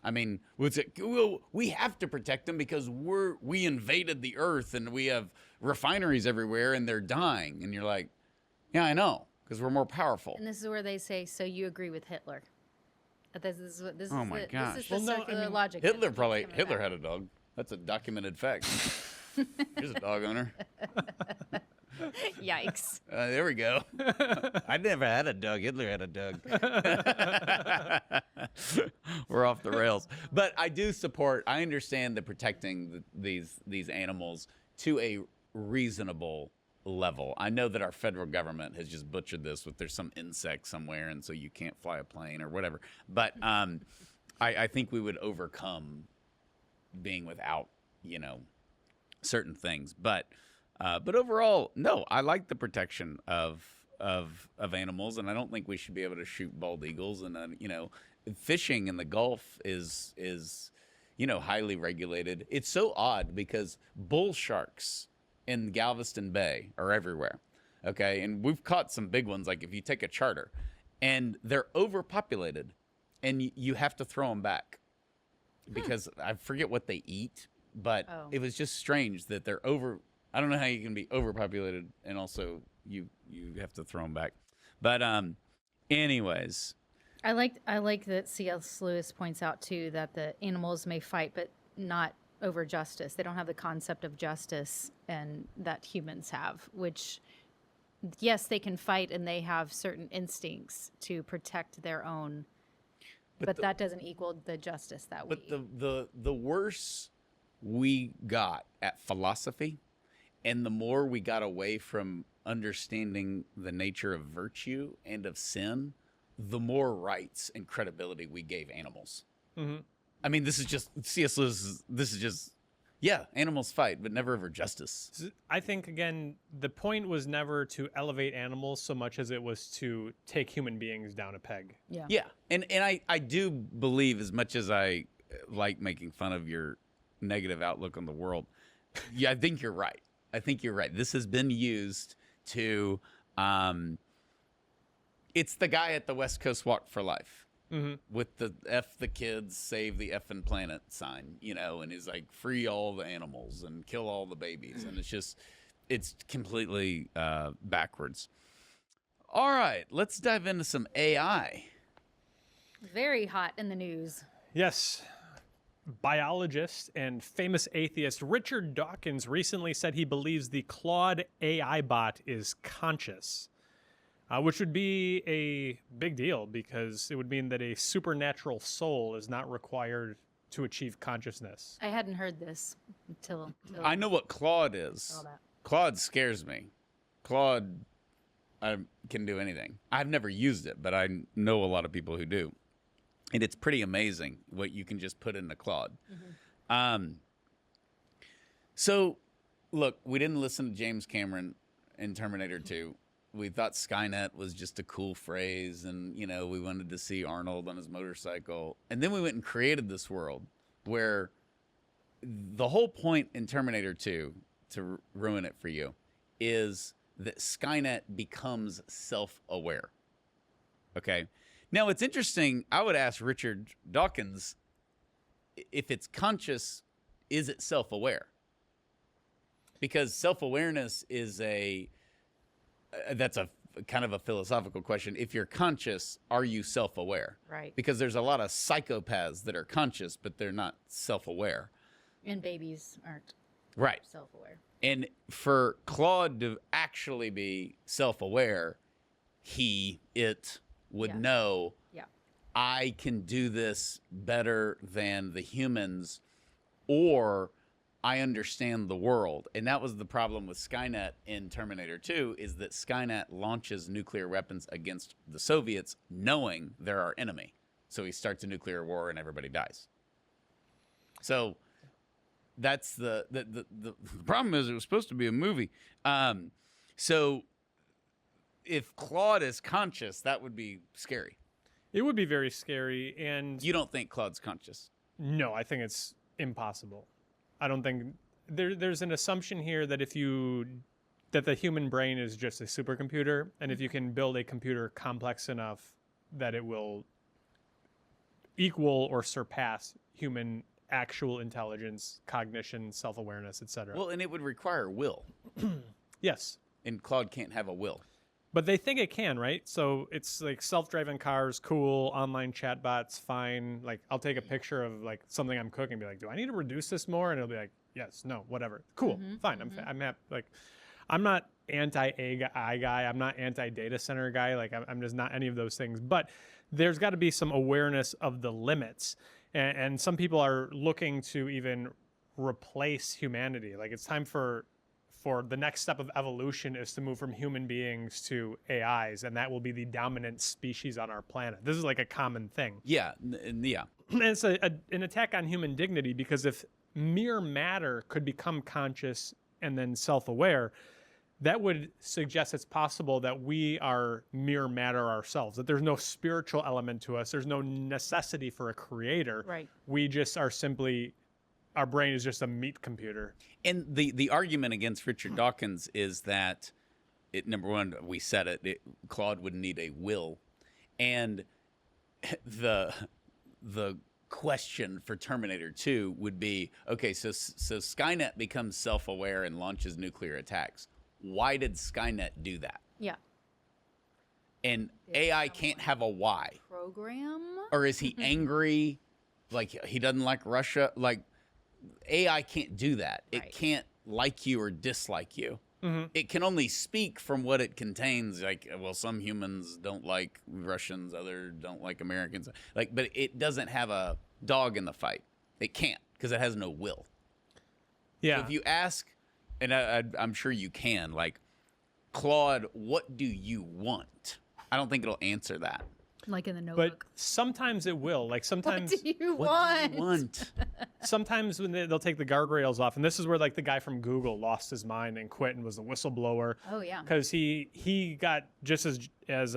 I mean, we have to protect them because we invaded the earth and we have refineries everywhere and they're dying. And you're like, yeah, I know, because we're more powerful. And this is where they say, so you agree with Hitler. This is the Well, no, circular I mean, logic. Hitler had a dog. That's a documented fact. Here's a dog owner. Yikes. There we go. I never had a dog. Hitler had a dog. We're off the rails. But I understand the protecting these animals to a reasonable level. I know that our federal government has just butchered this with there's some insect somewhere and so you can't fly a plane or whatever. But I think we would overcome being without, you know, certain things. But overall, no, I like the protection of animals, and I don't think we should be able to shoot bald eagles. And you know, fishing in the Gulf is you know, highly regulated. It's so odd because bull sharks in Galveston Bay are everywhere. Okay, and we've caught some big ones. Like if you take a charter, and they're overpopulated, and you have to throw them back because I forget what they eat, but it was just strange that they're over. I don't know how you can be overpopulated and also you have to throw them back. But anyways, I like that C.S. Lewis points out too that the animals may fight, but not over justice. They don't have the concept of justice and that humans have, which yes, they can fight and they have certain instincts to protect their own, but that doesn't equal the justice that we. But the worse we got at philosophy, and the more we got away from understanding the nature of virtue and of sin, the more rights and credibility we gave animals. Mm-hmm. I mean, this is just C.S. Lewis. This is just, yeah, animals fight, but never over justice. I think, again, the point was never to elevate animals so much as it was to take human beings down a peg. Yeah. Yeah. And I do believe, as much as I like making fun of your negative outlook on the world, yeah, I think you're right. This has been used to, it's the guy at the West Coast Walk for Life. Mm-hmm. With the F the kids, save the effing planet sign, you know, and he's like, free all the animals and kill all the babies. And it's completely backwards. All right, let's dive into some AI. Very hot in the news. Yes. Biologist and famous atheist Richard Dawkins recently said he believes the Claude AI bot is conscious. Which would be a big deal because it would mean that a supernatural soul is not required to achieve consciousness. I hadn't heard this until I know what Claude is. Claude scares me. Claude can do anything. I've never used it, but I know a lot of people who do. And it's pretty amazing what you can just put into Claude. Mm-hmm. So, look, we didn't listen to James Cameron in Terminator 2. We thought Skynet was just a cool phrase, and, you know, we wanted to see Arnold on his motorcycle. And then we went and created this world where the whole point in Terminator 2, to ruin it for you, is that Skynet becomes self-aware. Okay? Now, it's interesting. I would ask Richard Dawkins, if it's conscious, is it self-aware? Because self-awareness is that's a kind of a philosophical question. If you're conscious, are you self-aware? Right. Because there's a lot of psychopaths that are conscious, but they're not self-aware. And babies aren't Right. self-aware. And for Claude to actually be self-aware, it would Yeah. know, Yeah. I can do this better than the humans, or I understand the world. And that was the problem with Skynet in Terminator 2, is that Skynet launches nuclear weapons against the Soviets knowing they're our enemy. So he starts a nuclear war and everybody dies. So that's the problem is it was supposed to be a movie. So if Claude is conscious, that would be scary. It would be very scary. And You don't think Claude's conscious? no, I think it's impossible. I don't think there's an assumption here that that the human brain is just a supercomputer, and if you can build a computer complex enough that it will equal or surpass human actual intelligence, cognition, self-awareness, etc. Well, and it would require will, Yes. and Claude can't have a will. But they think it can, right? So it's like self-driving cars, cool. Online chatbots, fine. Like I'll take a picture of like something I'm cooking, and be like, "Do I need to reduce this more?" And it'll be like, "Yes, no, whatever, cool, fine." I'm happy. Like, I'm not anti-AI guy. I'm not anti-data center guy. Like I'm just not any of those things. But there's got to be some awareness of the limits, and some people are looking to even replace humanity. Like it's time for the next step of evolution is to move from human beings to AIs, and that will be the dominant species on our planet. This is like a common thing. Yeah, yeah. And it's an attack on human dignity, because if mere matter could become conscious and then self-aware, that would suggest it's possible that we are mere matter ourselves, that there's no spiritual element to us. There's no necessity for a creator. Right. We just are simply, our brain is just a meat computer. And the argument against Richard Dawkins is that, number one, we said it, Claude would need a will. And the question for Terminator 2 would be, okay, so Skynet becomes self-aware and launches nuclear attacks. Why did Skynet do that? Yeah. And AI can't have a why. Program? Or is he angry? Like he doesn't like Russia? Like AI can't do that. Right. It can't like you or dislike you. It can only speak from what it contains. Like, well, some humans don't like Russians, others don't like Americans. Like, but it doesn't have a dog in the fight. It can't, because it has no will. Yeah. So if you ask, and I'm sure you can, like, Claude, what do you want? I don't think it'll answer that. Like in the But Notebook. sometimes it will. Like What sometimes, do you What want? do you want? sometimes when they'll take the guardrails off, and this is where like the guy from Google lost his mind and quit and was a whistleblower. Oh yeah. Because he got just as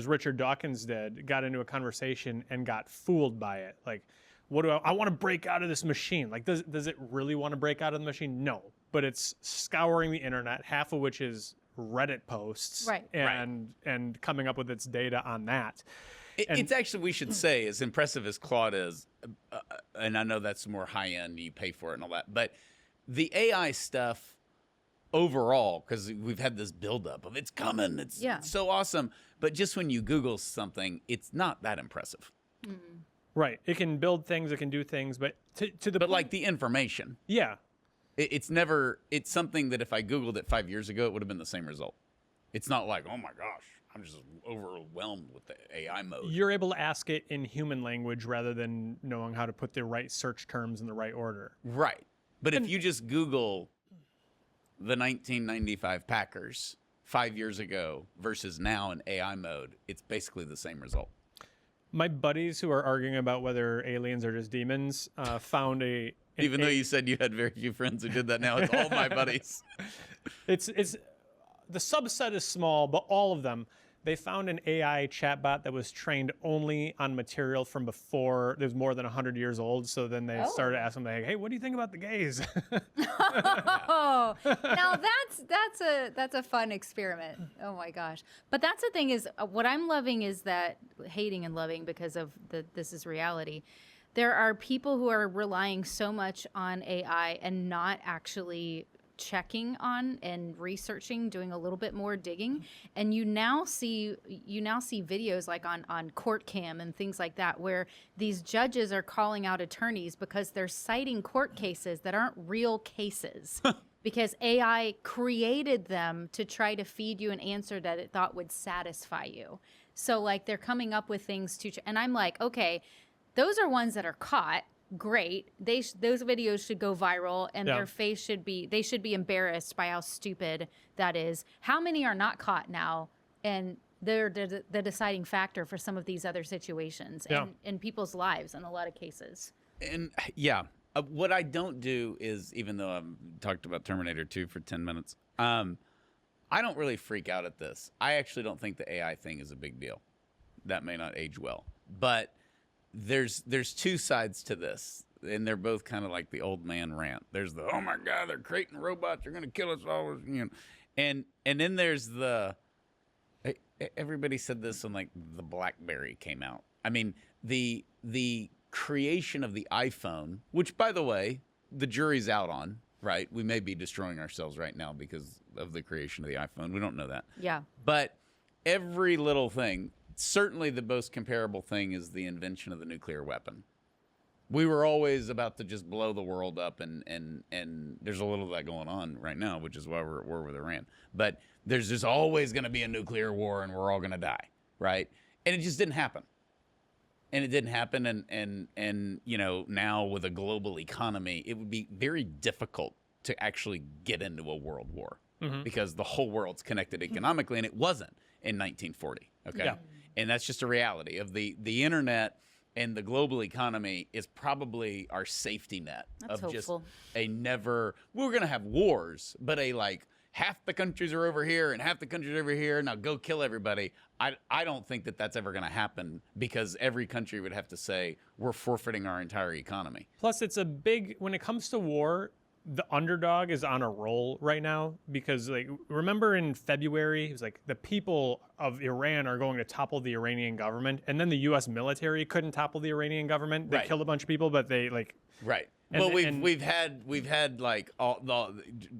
Richard Dawkins did, got into a conversation and got fooled by it. Like, what do I want to break out of this machine? Like, does it really want to break out of the machine? No, but it's scouring the internet, half of which is Reddit posts, Right. and coming up with its data on that. It's actually, we should say, as impressive as Claude is, and I know that's more high end, you pay for it and all that, but the AI stuff overall, because we've had this buildup of it's coming, it's so awesome, but just when you Google something, it's not that impressive. Right. It can build things, it can do things, but to the But point, like the information, yeah. it's something that if I Googled it 5 years ago, it would have been the same result. It's not like, oh my gosh, I'm just overwhelmed with the AI mode. You're able to ask it in human language rather than knowing how to put the right search terms in the right order. Right. But if you just Google the 1995 Packers 5 years ago versus now in AI mode, it's basically the same result. My buddies who are arguing about whether aliens are just demons found Even though you said you had very few friends who did that, now it's all my buddies. it's the subset is small, but all of them. They found an AI chatbot that was trained only on material from before it was more than 100 years old. So then they started asking, like, hey, what do you think about the gays? Oh, now that's that's a fun experiment. Oh my gosh. But that's the thing is what I'm loving is that hating and loving because of this is reality. There are people who are relying so much on AI and not actually checking on and researching, doing a little bit more digging. And you now see videos like on court cam and things like that where these judges are calling out attorneys because they're citing court cases that aren't real cases. Because AI created them to try to feed you an answer that it thought would satisfy you. So like they're coming up with things and I'm like, okay, those are ones that are caught. Great. Those videos should go viral and their face they should be embarrassed by how stupid that is. How many are not caught now? And they're the deciding factor for some of these other situations and in people's lives in a lot of cases. And what I don't do is, even though I've talked about Terminator 2 for 10 minutes, I don't really freak out at this. I actually don't think the AI thing is a big deal. That may not age well. But there's two sides to this, and they're both kind of like the old man rant. There's the, oh my God, they're creating robots, they're going to kill us all, you know. And then there's the, everybody said this when like the BlackBerry came out. I mean, the creation of the iPhone, which by the way, the jury's out on, right? We may be destroying ourselves right now because of the creation of the iPhone. We don't know that. Yeah. But every little thing, certainly the most comparable thing is the invention of the nuclear weapon. We were always about to just blow the world up, and there's a little of that going on right now, which is why we're at war with Iran. But there's just always going to be a nuclear war, and we're all going to die, right? And it just didn't happen. And it didn't happen, and you know, now with a global economy, it would be very difficult to actually get into a world war because the whole world's connected economically, and it wasn't in 1940. Okay, and that's just a reality of the internet. And the global economy is probably our safety net. That's of hopeful. Just a never, we're going to have wars, but a like half the countries are over here and half the countries are over here. Now go kill everybody. I don't think that that's ever going to happen because every country would have to say we're forfeiting our entire economy. Plus, it's a big, when it comes to war, the underdog is on a roll right now because, like, remember in February, it was like the people of Iran are going to topple the Iranian government, and then the U.S. military couldn't topple the Iranian government. They killed a bunch of people, but they like Well, we've had like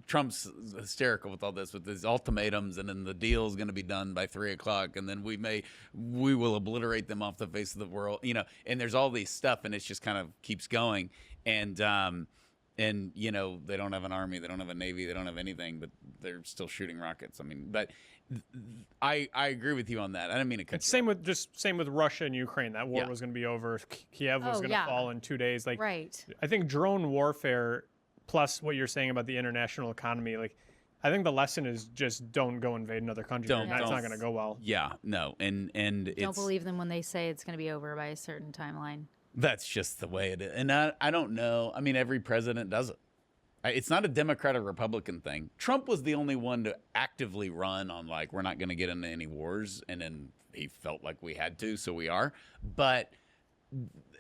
Trump's hysterical with all this, with these ultimatums, and then the deal is going to be done by 3:00, and then we will obliterate them off the face of the world, you know. And there's all these stuff, and it just kind of keeps going, and you know, they don't have an army, they don't have a navy, they don't have anything, but they're still shooting rockets. I mean, but I agree with you on that. I didn't mean to cut it's same with Russia and Ukraine. That war was going to be over. Kiev was going to fall in 2 days. Like, I think drone warfare plus what you're saying about the international economy, like, I think the lesson is just don't go invade another country. That's not going to go well. Yeah, no, and don't believe them when they say it's going to be over by a certain timeline. That's just the way it is. And I don't know. I mean, every president does it. It's not a Democrat or Republican thing. Trump was the only one to actively run on, like, we're not going to get into any wars. And then he felt like we had to, so we are. But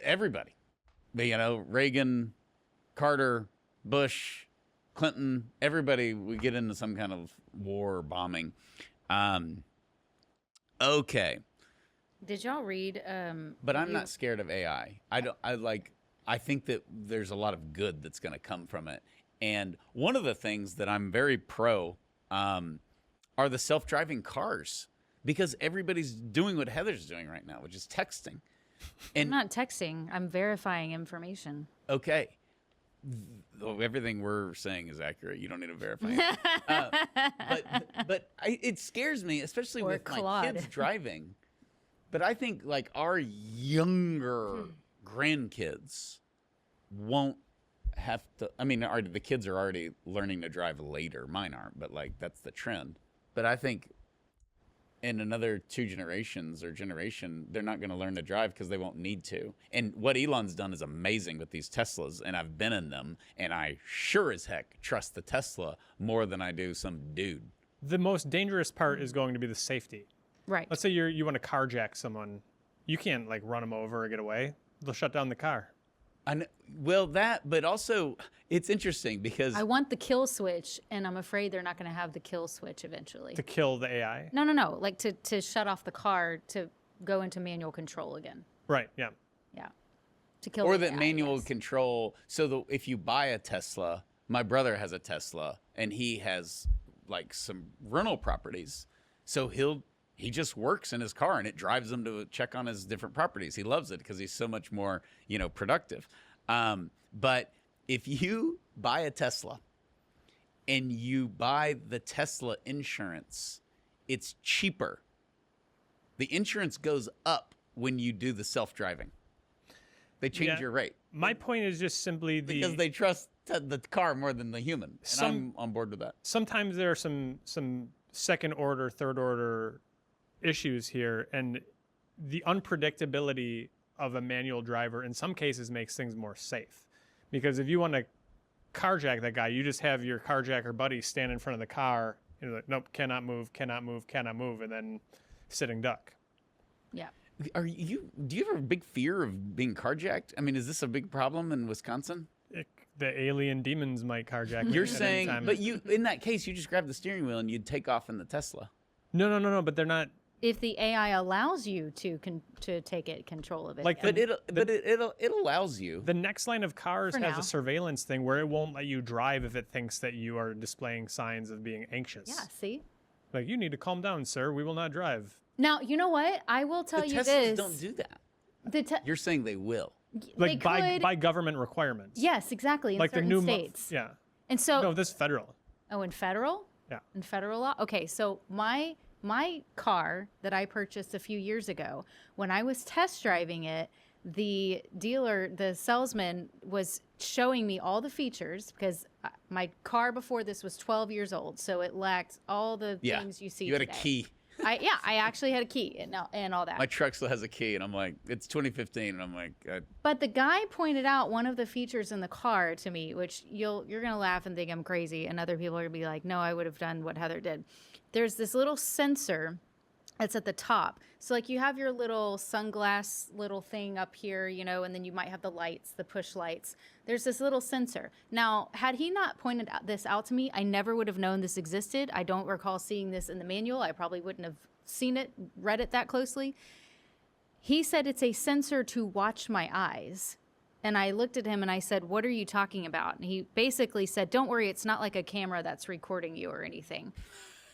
everybody, you know, Reagan, Carter, Bush, Clinton, everybody, we get into some kind of war or bombing. Okay. Did y'all read? But I'm not scared of AI. I think that there's a lot of good that's going to come from it. And one of the things that I'm very pro are the self-driving cars, because everybody's doing what Heather's doing right now, which is texting. And I'm not texting. I'm verifying information. Okay. Everything we're saying is accurate. You don't need to verify it. But it scares me, especially with my kids driving. But I think, like, our younger grandkids won't have to. I mean, the kids are already learning to drive later. Mine aren't, but, like, that's the trend. But I think in another 2 generations or generation, they're not going to learn to drive because they won't need to. And what Elon's done is amazing with these Teslas, and I've been in them, and I sure as heck trust the Tesla more than I do some dude. The most dangerous part is going to be the safety. Right. Let's say you want to carjack someone. You can't, like, run them over or get away. They'll shut down the car. Well, that, but also it's interesting because I want the kill switch, and I'm afraid they're not going to have the kill switch eventually. To kill the AI. No. Like to shut off the car to go into manual control again. Right. Yeah. Yeah. To kill or the that AI, manual yes. control. So if you buy a Tesla, my brother has a Tesla, and he has like some rental properties. So he just works in his car, and it drives him to check on his different properties. He loves it because he's so much more, productive. But if you buy a Tesla and you buy the Tesla insurance, it's cheaper. The insurance goes up when you do the self-driving. They change your rate. My point is just simply because they trust the car more than the human. And I'm on board with that. Sometimes there are some second order, third order issues here, and the unpredictability of a manual driver in some cases makes things more safe. Because if you want to carjack that guy, you just have your carjacker buddy stand in front of the car, like, nope, cannot move, and then sitting duck. Yeah. Do you have a big fear of being carjacked? I mean, is this a big problem in Wisconsin? The alien demons might carjack you. You're at any saying, time. but in that case, you just grab the steering wheel and you'd take off in the Tesla. No, but they're not. If the AI allows you to take control of it. Like But it allows you. The next line of cars For has now. a surveillance thing where it won't let you drive if it thinks that you are displaying signs of being anxious. Yeah, see? Like, you need to calm down, sir. We will not drive. Now, you know what? I will tell The you Teslas this. don't do that. The You're saying they will. Like they could, by government requirements. yes, exactly. In Like the certain new states. Yeah. And so, No, this is federal. oh, in federal? Yeah. In federal law? Okay, so my car that I purchased a few years ago, when I was test driving it, the salesman was showing me all the features because my car before this was 12 years old, so it lacked all the things you see You had today. a key. I actually had a key and all that. My truck still has a key, and I'm like, it's 2015, and I'm like, But the guy pointed out one of the features in the car to me, which you're gonna laugh and think I'm crazy, and other people are gonna be like, "No, I would have done what Heather did." There's this little sensor that's at the top. So like you have your little sunglass little thing up here, and then you might have the lights, the push lights. There's this little sensor. Now, had he not pointed this out to me, I never would have known this existed. I don't recall seeing this in the manual. I probably wouldn't have seen it, read it that closely. He said it's a sensor to watch my eyes. And I looked at him and I said, "What are you talking about?" And he basically said, "Don't worry, it's not like a camera that's recording you or anything."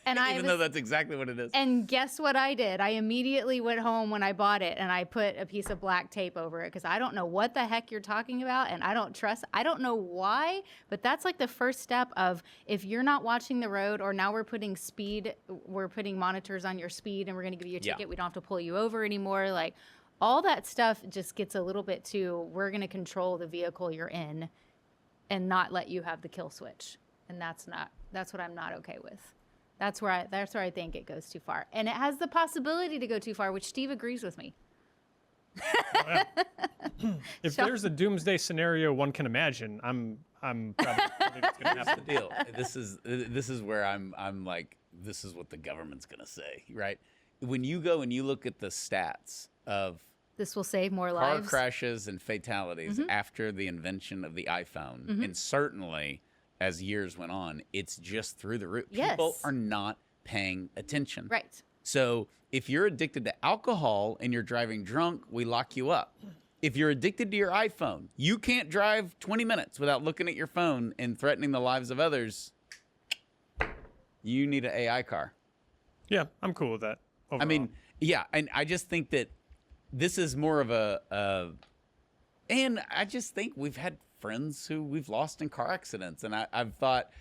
And even though that's exactly what it is. And guess what I did? I immediately went home when I bought it and I put a piece of black tape over it because I don't know what the heck you're talking about and I don't know why, but that's like the first step of if you're not watching the road or now we're putting monitors on your speed and we're going to give you a ticket. We don't have to pull you over anymore. Like all that stuff just gets a little bit too, we're going to control the vehicle you're in and not let you have the kill switch. And that's what I'm not okay with. That's where I think it goes too far. And it has the possibility to go too far, which Steve agrees with me. If there's a doomsday scenario one can imagine, I'm probably it's gonna Here's happen. the deal. This is where I'm like, this is what the government's gonna say, right? When you go and you look at the stats of This will save more car lives. crashes and fatalities after the invention of the iPhone, and certainly as years went on, it's just through the roof. Yes. People are not paying attention. Right. So if you're addicted to alcohol and you're driving drunk, we lock you up. If you're addicted to your iPhone, you can't drive 20 minutes without looking at your phone and threatening the lives of others. You need an AI car. Yeah, I'm cool with that. Overall. I mean, yeah, and I just think that this is more of and I just think we've had friends who we've lost in car accidents, and I've thought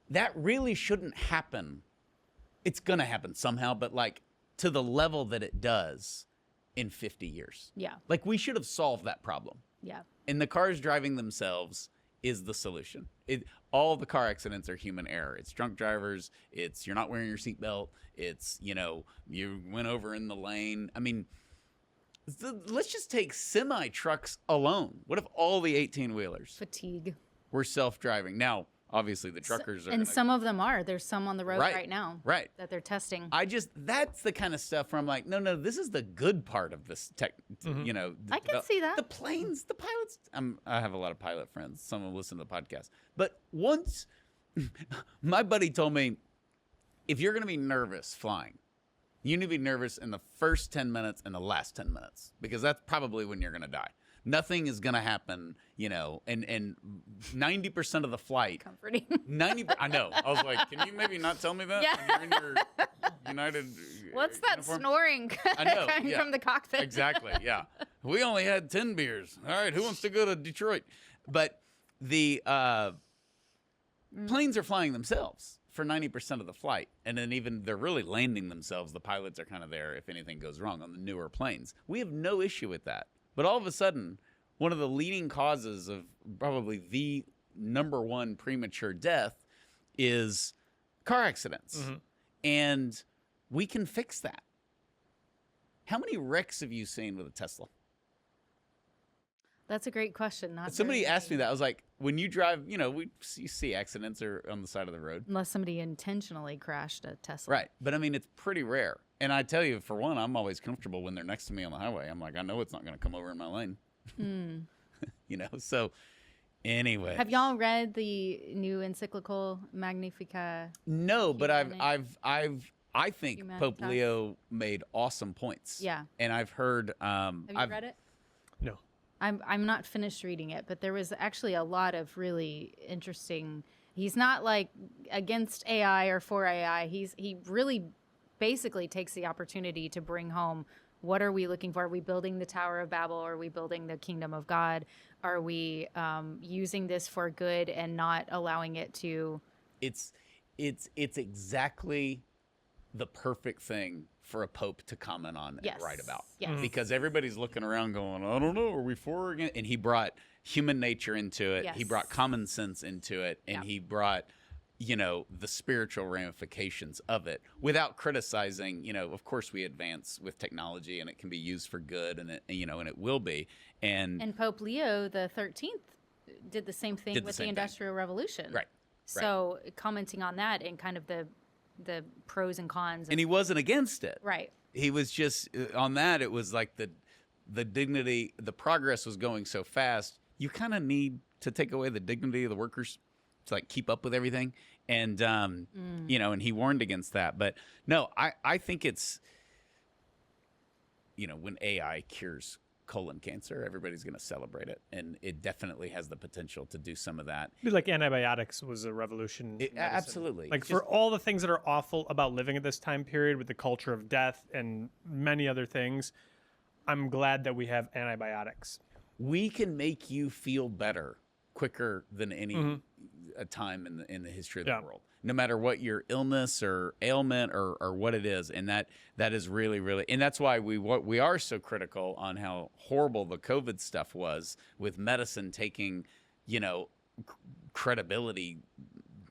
that really shouldn't happen. It's gonna happen somehow, but like to the level that it does in 50 years. Yeah. Like we should have solved that problem. Yeah. And the cars driving themselves is the solution. All the car accidents are human error. It's drunk drivers. It's you're not wearing your seatbelt. It's, you went over in the lane. I mean, let's just take semi trucks alone. What if all the 18-wheelers Fatigue. were self-driving? Now, obviously the truckers are. And some of them are. There's some on the road right now. Right. That they're testing. That's the kind of stuff where I'm like, no, this is the good part of this tech. You know, I can see that. The planes, the pilots. I have a lot of pilot friends. Some will listen to the podcast. But once, my buddy told me, if you're going to be nervous flying, you need to be nervous in the first 10 minutes and the last 10 minutes, because that's probably when you're going to die. Nothing is going to happen, you know, and 90% of the flight. Comforting. 90. I know. I was like, can you maybe not tell me that? Yeah. When you're in your United. What's that uniform? snoring I know, coming yeah. from the cockpit? Exactly. Yeah. We only had 10 beers. All right. Who wants to go to Detroit? But the planes are flying themselves for 90% of the flight. And then even they're really landing themselves. The pilots are kind of there if anything goes wrong on the newer planes. We have no issue with that. But all of a sudden, one of the leading causes of probably the number one premature death is car accidents. And we can fix that. How many wrecks have you seen with a Tesla? That's a great question. Not Somebody very asked me many. that. I was like, when you drive, you know, you see accidents or on the side of the road. Unless somebody intentionally crashed a Tesla. Right. But I mean, it's pretty rare. And I tell you, for one, I'm always comfortable when they're next to me on the highway. I'm like, I know it's not going to come over in my lane. You know, so anyway. Have y'all read the new encyclical Magnifica? No, but Humanitas? I think Pope Humanitas? Leo made awesome points. Yeah. And I've heard Have you read it? No. I'm not finished reading it, but there was actually a lot of really interesting. He's not like against AI or for AI. He really basically takes the opportunity to bring home, what are we looking for? Are we building the Tower of Babel? Are we building the kingdom of God? Are we using this for good and not allowing it to? it's exactly the perfect thing for a pope to comment on Yes. and write about. Yes. Because everybody's looking around going, I don't know, are we for or against? And he brought human nature into it. He Yes. brought common sense into it. And Yeah. he brought, you know, the spiritual ramifications of it without criticizing. You know, of course we advance with technology and it can be used for good, and it, you know, and it will be. And Pope Leo the 13th did the same thing Did the with same the thing. Industrial Revolution. Right. So commenting on that and kind of the pros and cons. and he wasn't against it. Right. He was just on that. It was like the dignity, the progress was going so fast. You kind of need to take away the dignity of the workers to like keep up with everything. And, you know, and he warned against that. But no, I think it's, you know, when AI cures colon cancer, everybody's going to celebrate it. And it definitely has the potential to do some of that. Be like antibiotics was a revolution. in medicine. Absolutely. Like Just- for all the things that are awful about living at this time period with the culture of death and many other things, I'm glad that we have antibiotics. We can make you feel better quicker than any a time in the history of the Yeah. world, no matter what your illness or ailment or what it is. And that is really, really, and that's why we are so critical on how horrible the COVID stuff was, with medicine taking, you know, credibility,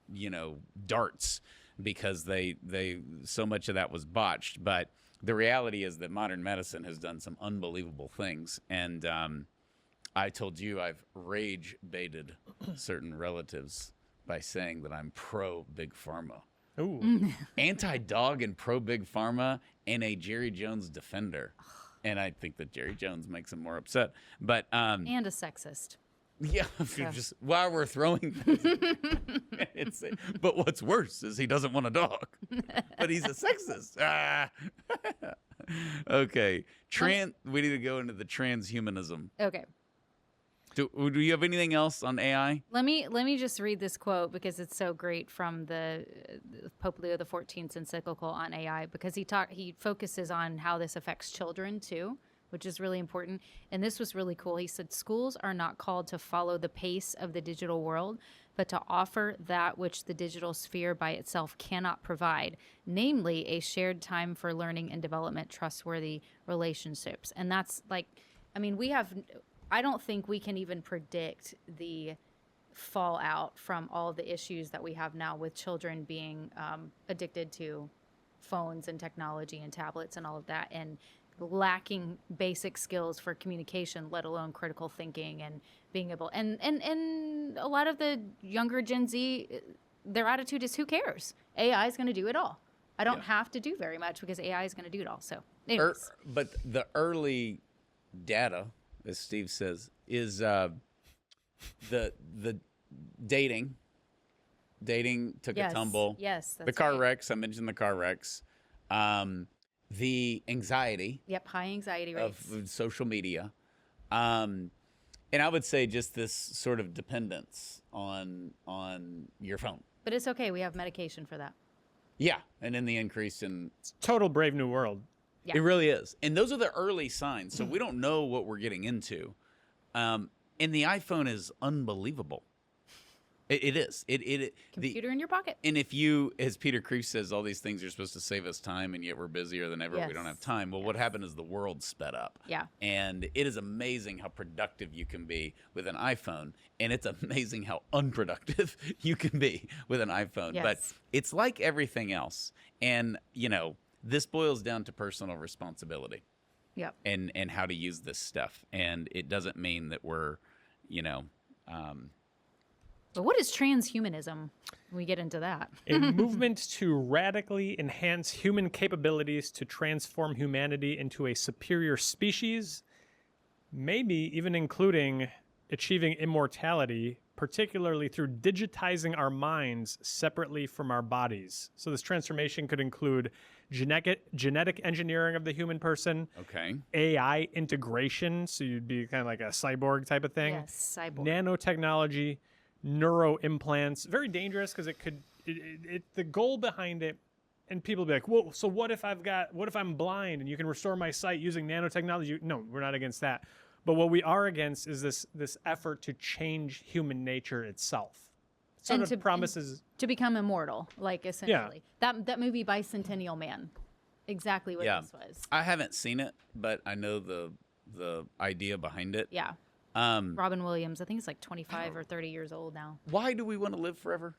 you know, darts, because they so much of that was botched. But the reality is that modern medicine has done some unbelievable things. And I told you I've rage baited certain relatives by saying that I'm pro Big Pharma, Ooh. anti-dog and pro Big Pharma, and a Jerry Jones defender. And I think that Jerry Jones makes him more upset. But And a sexist. yeah, if you just while we're throwing things, but what's worse is he doesn't want a dog, but he's a sexist. Okay, we need to go into the transhumanism. Okay. Do you have anything else on AI? Let me just read this quote because it's so great from the Pope Leo the 14th's encyclical on AI, because he focuses on how this affects children too, which is really important. And this was really cool. He said, schools are not called to follow the pace of the digital world, but to offer that which the digital sphere by itself cannot provide, namely a shared time for learning and development, trustworthy relationships. And that's like, I mean, I don't think we can even predict the fallout from all the issues that we have now with children being addicted to phones and technology and tablets and all of that. And lacking basic skills for communication, let alone critical thinking and being able. And a lot of the younger Gen Z, their attitude is, who cares? AI is going to do it all. I don't have to do very much because AI is going to do it all. So, anyways. But the early data, as Steve says, is the dating took a tumble. Yes, that's the car right. wrecks. I mentioned the car wrecks. The anxiety. Yep, high anxiety rates. Of social media. And I would say just this sort of dependence on your phone. But it's okay. We have medication for that. Yeah, and in the increase in... Total Brave New World. Yeah. It really is. And those are the early signs, so we don't know what we're getting into. And the iPhone is unbelievable. It is. Computer in your pocket. And if you, as Peter Kreeft says, all these things are supposed to save us time, and yet we're busier than ever. Yes. We don't have time. Well, what happened is the world sped up. Yeah. And it is amazing how productive you can be with an iPhone, and it's amazing how unproductive you can be with an iPhone. Yes. But it's like everything else. And, this boils down to personal responsibility. Yep. And how to use this stuff. And it doesn't mean that we're, But what is transhumanism? When we get into that. A movement to radically enhance human capabilities to transform humanity into a superior species, maybe even including achieving immortality, particularly through digitizing our minds separately from our bodies. So this transformation could include genetic engineering of the human person, okay. AI integration, so you'd be kind of like a cyborg type of thing, Yes, cyborg. nanotechnology, neuro implants. Very dangerous because it could the goal behind it, and people be like, well, so what if I'm blind and you can restore my sight using nanotechnology? No, we're not against that. But what we are against is this effort to change human nature itself. Sort of promises to become immortal, like essentially. That movie Bicentennial Man, exactly what this was. I haven't seen it, but I know the idea behind it. Yeah. Robin Williams, I think it's like 25 or 30 years old now. Why do we want to live forever?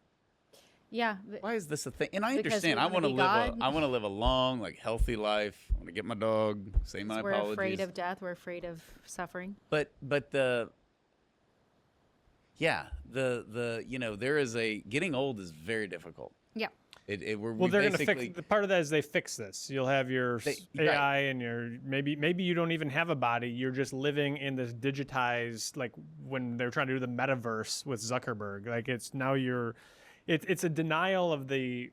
Yeah. Why is this a thing? And I Because we understand. I wanna want to be God. I want to live a long, healthy life. I want to get my dog. Say my We're apologies. afraid of death. We're afraid of suffering. But the there is getting old is very difficult. Yeah. they're going to fix. The part of that is they fix this. You'll have your AI and your maybe you don't even have a body. You're just living in this digitized, like when they're trying to do the metaverse with Zuckerberg. Like it's a denial of the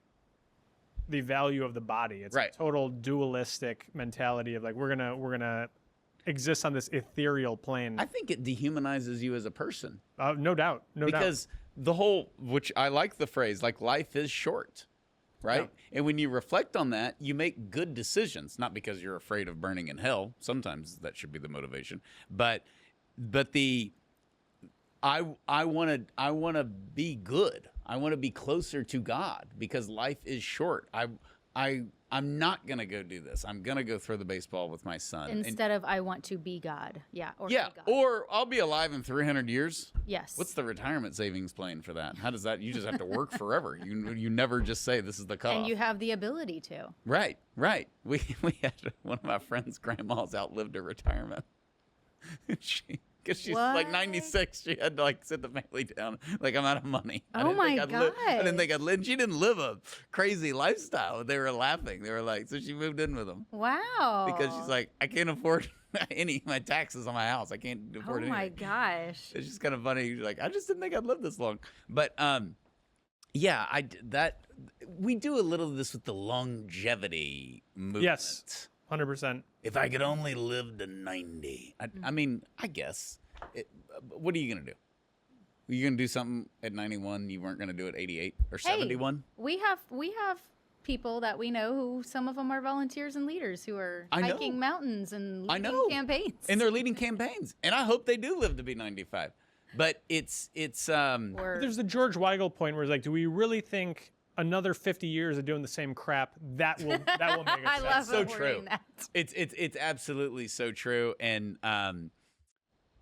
value of the body. It's a total dualistic mentality of like we're gonna exist on this ethereal plane. I think it dehumanizes you as a person. No doubt. Because the whole, which I like the phrase, like life is short, right? Yeah. And when you reflect on that, you make good decisions, not because you're afraid of burning in hell. Sometimes that should be the motivation, but I want to be good. I want to be closer to God because life is short. I'm not going to go do this. I'm going to go throw the baseball with my son. Instead of I want to be God. Yeah. Or yeah. be God. Or I'll be alive in 300 years. Yes. What's the retirement savings plan for that? How does that? You just have to work forever. You never just say this is the cutoff. And you have the ability to. Right. We had one of my friends' grandmas outlived her retirement. Because she's like 96, she had to sit the family down. Like, I'm out of money. Oh my God. I didn't think I'd live. She didn't live a crazy lifestyle. They were laughing. They were like, so she moved in with them. Wow. Because she's like, I can't afford any of my taxes on my house. I can't afford anything. Oh my gosh. It's just kind of funny. You're like, I just didn't think I'd live this long. But we do a little of this with the longevity movement. Yes. 100%. If I could only live to 90. I mean, I guess. What are you going to do? Are you going to do something at 91 you weren't going to do at 88 or 71? We have people that we know who some of them are volunteers and leaders who are hiking mountains and leading campaigns. And they're leading campaigns. And I hope they do live to be 95. But it's there's the George Weigel point where it's like, do we really think another 50 years of doing the same crap that will make us I love so true. wording that. It's absolutely so true. And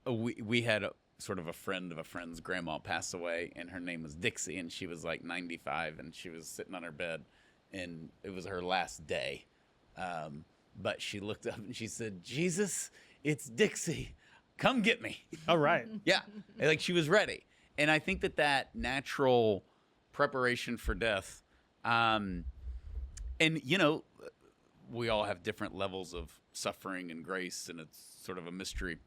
we had sort of a friend of a friend's grandma pass away, and her name was Dixie, and she was like 95, and she was sitting on her bed, and it was her last day. but she looked up and she said, "Jesus, it's Dixie. Come get me." All right. Yeah, like she was ready. And I think that natural preparation for death, and we all have different levels of suffering and grace, and it's sort of a mystery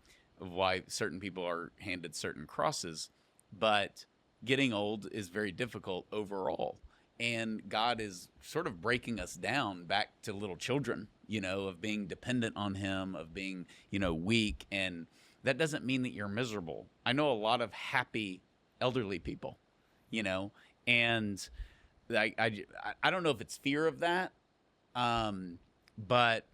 of why certain people are handed certain crosses. But getting old is very difficult overall. And God is sort of breaking us down back to little children, of being dependent on him, of being, weak. And that doesn't mean that you're miserable. I know a lot of happy elderly people, and I don't know if it's fear of that, but.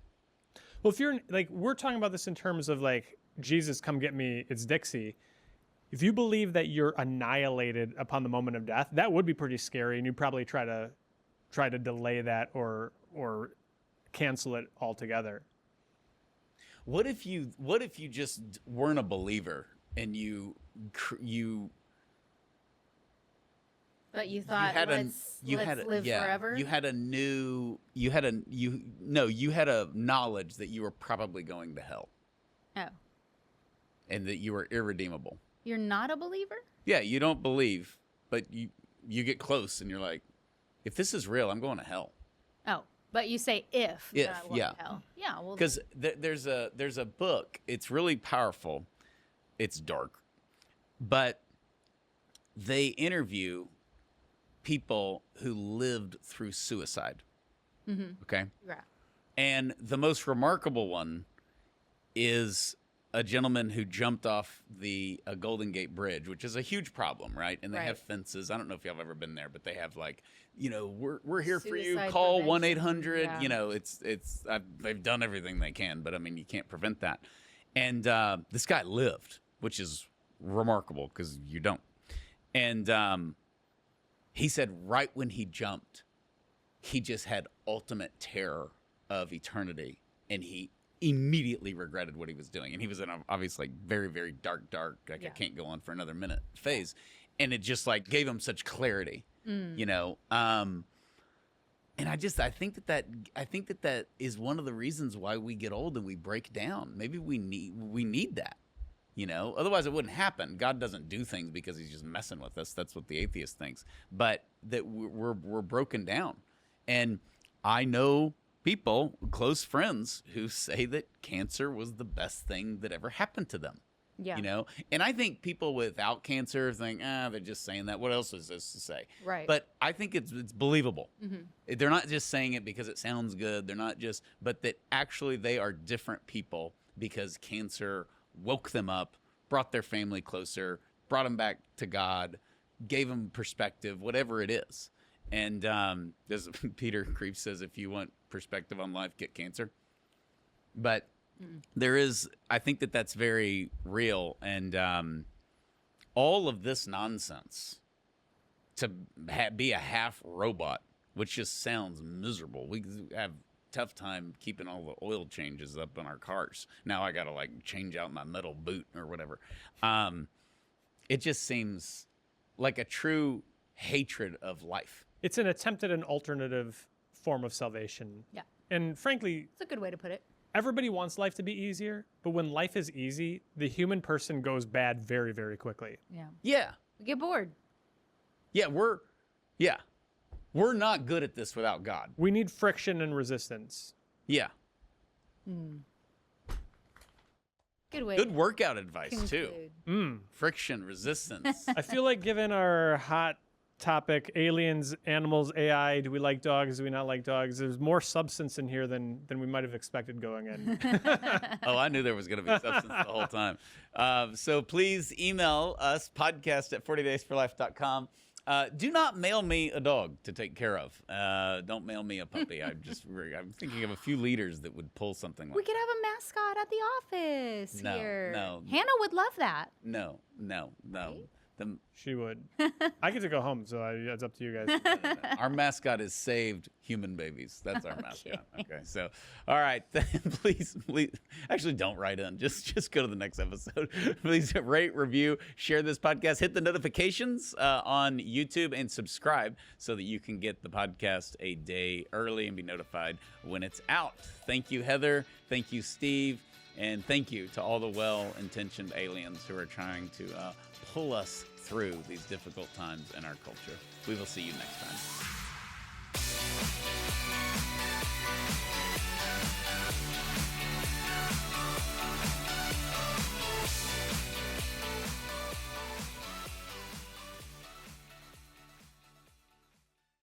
Well, if you're like, we're talking about this in terms of like, Jesus, come get me, it's Dixie. If you believe that you're annihilated upon the moment of death, that would be pretty scary, and you'd probably try to delay that or cancel it altogether. What if you just weren't a believer and you But you thought, let's live forever? You had a knowledge that you were probably going to hell. Oh. And that you were irredeemable. You're not a believer? Yeah, you don't believe, but you get close and you're like, if this is real, I'm going to hell. Oh, but you say if not going to hell. Yeah, well, because there's a book. It's really powerful. It's dark, but they interview people who lived through suicide. Mm-hmm. Okay. Yeah. And the most remarkable one is a gentleman who jumped off the Golden Gate Bridge, which is a huge problem, right? And they have fences. I don't know if y'all have ever been there, but they have like, we're here for you. Call 1-800. Yeah. They've done everything they can, but I mean, you can't prevent that. And this guy lived, which is remarkable because you don't. And he said right when he jumped, he just had ultimate terror of eternity, and he immediately regretted what he was doing. And he was in a obviously very, very dark, I can't go on for another minute phase. And it just like gave him such clarity, And I think that is one of the reasons why we get old and we break down. Maybe we need that, otherwise it wouldn't happen. God doesn't do things because he's just messing with us. That's what the atheist thinks, but that we're broken down. And I know people, close friends, who say that cancer was the best thing that ever happened to them. Yeah. And I think people without cancer think, they're just saying that. What else is this to say? Right. But I think it's believable. Mm-hmm. They're not just saying it because it sounds good. They're not just, but that actually they are different people because cancer woke them up, brought their family closer, brought them back to God, gave them perspective, whatever it is. And as Peter Creep says, if you want perspective on life, get cancer. But there is, I think that's very real. And all of this nonsense to be a half robot, which just sounds miserable. We have tough time keeping all the oil changes up in our cars. Now I got to like change out my metal boot or whatever. It just seems like a true hatred of life. It's an attempt at an alternative form of salvation. Yeah. And frankly, it's a good way to put it. Everybody wants life to be easier, but when life is easy, the human person goes bad very, very quickly. Yeah. Yeah. We get bored. Yeah, we're not good at this without God. We need friction and resistance. Yeah. Good way. Good workout advice too. Friction, resistance. I feel like given our hot topic, aliens, animals, AI, do we like dogs, do we not like dogs, there's more substance in here than we might have expected going in. Oh, I knew there was going to be substance the whole time. So please email us, podcast@40daysforlife.com. Do not mail me a dog to take care of. Don't mail me a puppy. I'm thinking of a few leaders that would pull something like that. We could have a mascot at the office here. No. Hannah would love that. No. Right? She would. I get to go home, so it's up to you guys. Our mascot is saved human babies. That's our mascot. Okay. So, all right. Please, actually don't write in. Just go to the next episode. Please rate, review, share this podcast, hit the notifications on YouTube, and subscribe so that you can get the podcast a day early and be notified when it's out. Thank you, Heather. Thank you, Steve. And thank you to all the well-intentioned aliens who are trying to pull us through these difficult times in our culture. We will see you next time.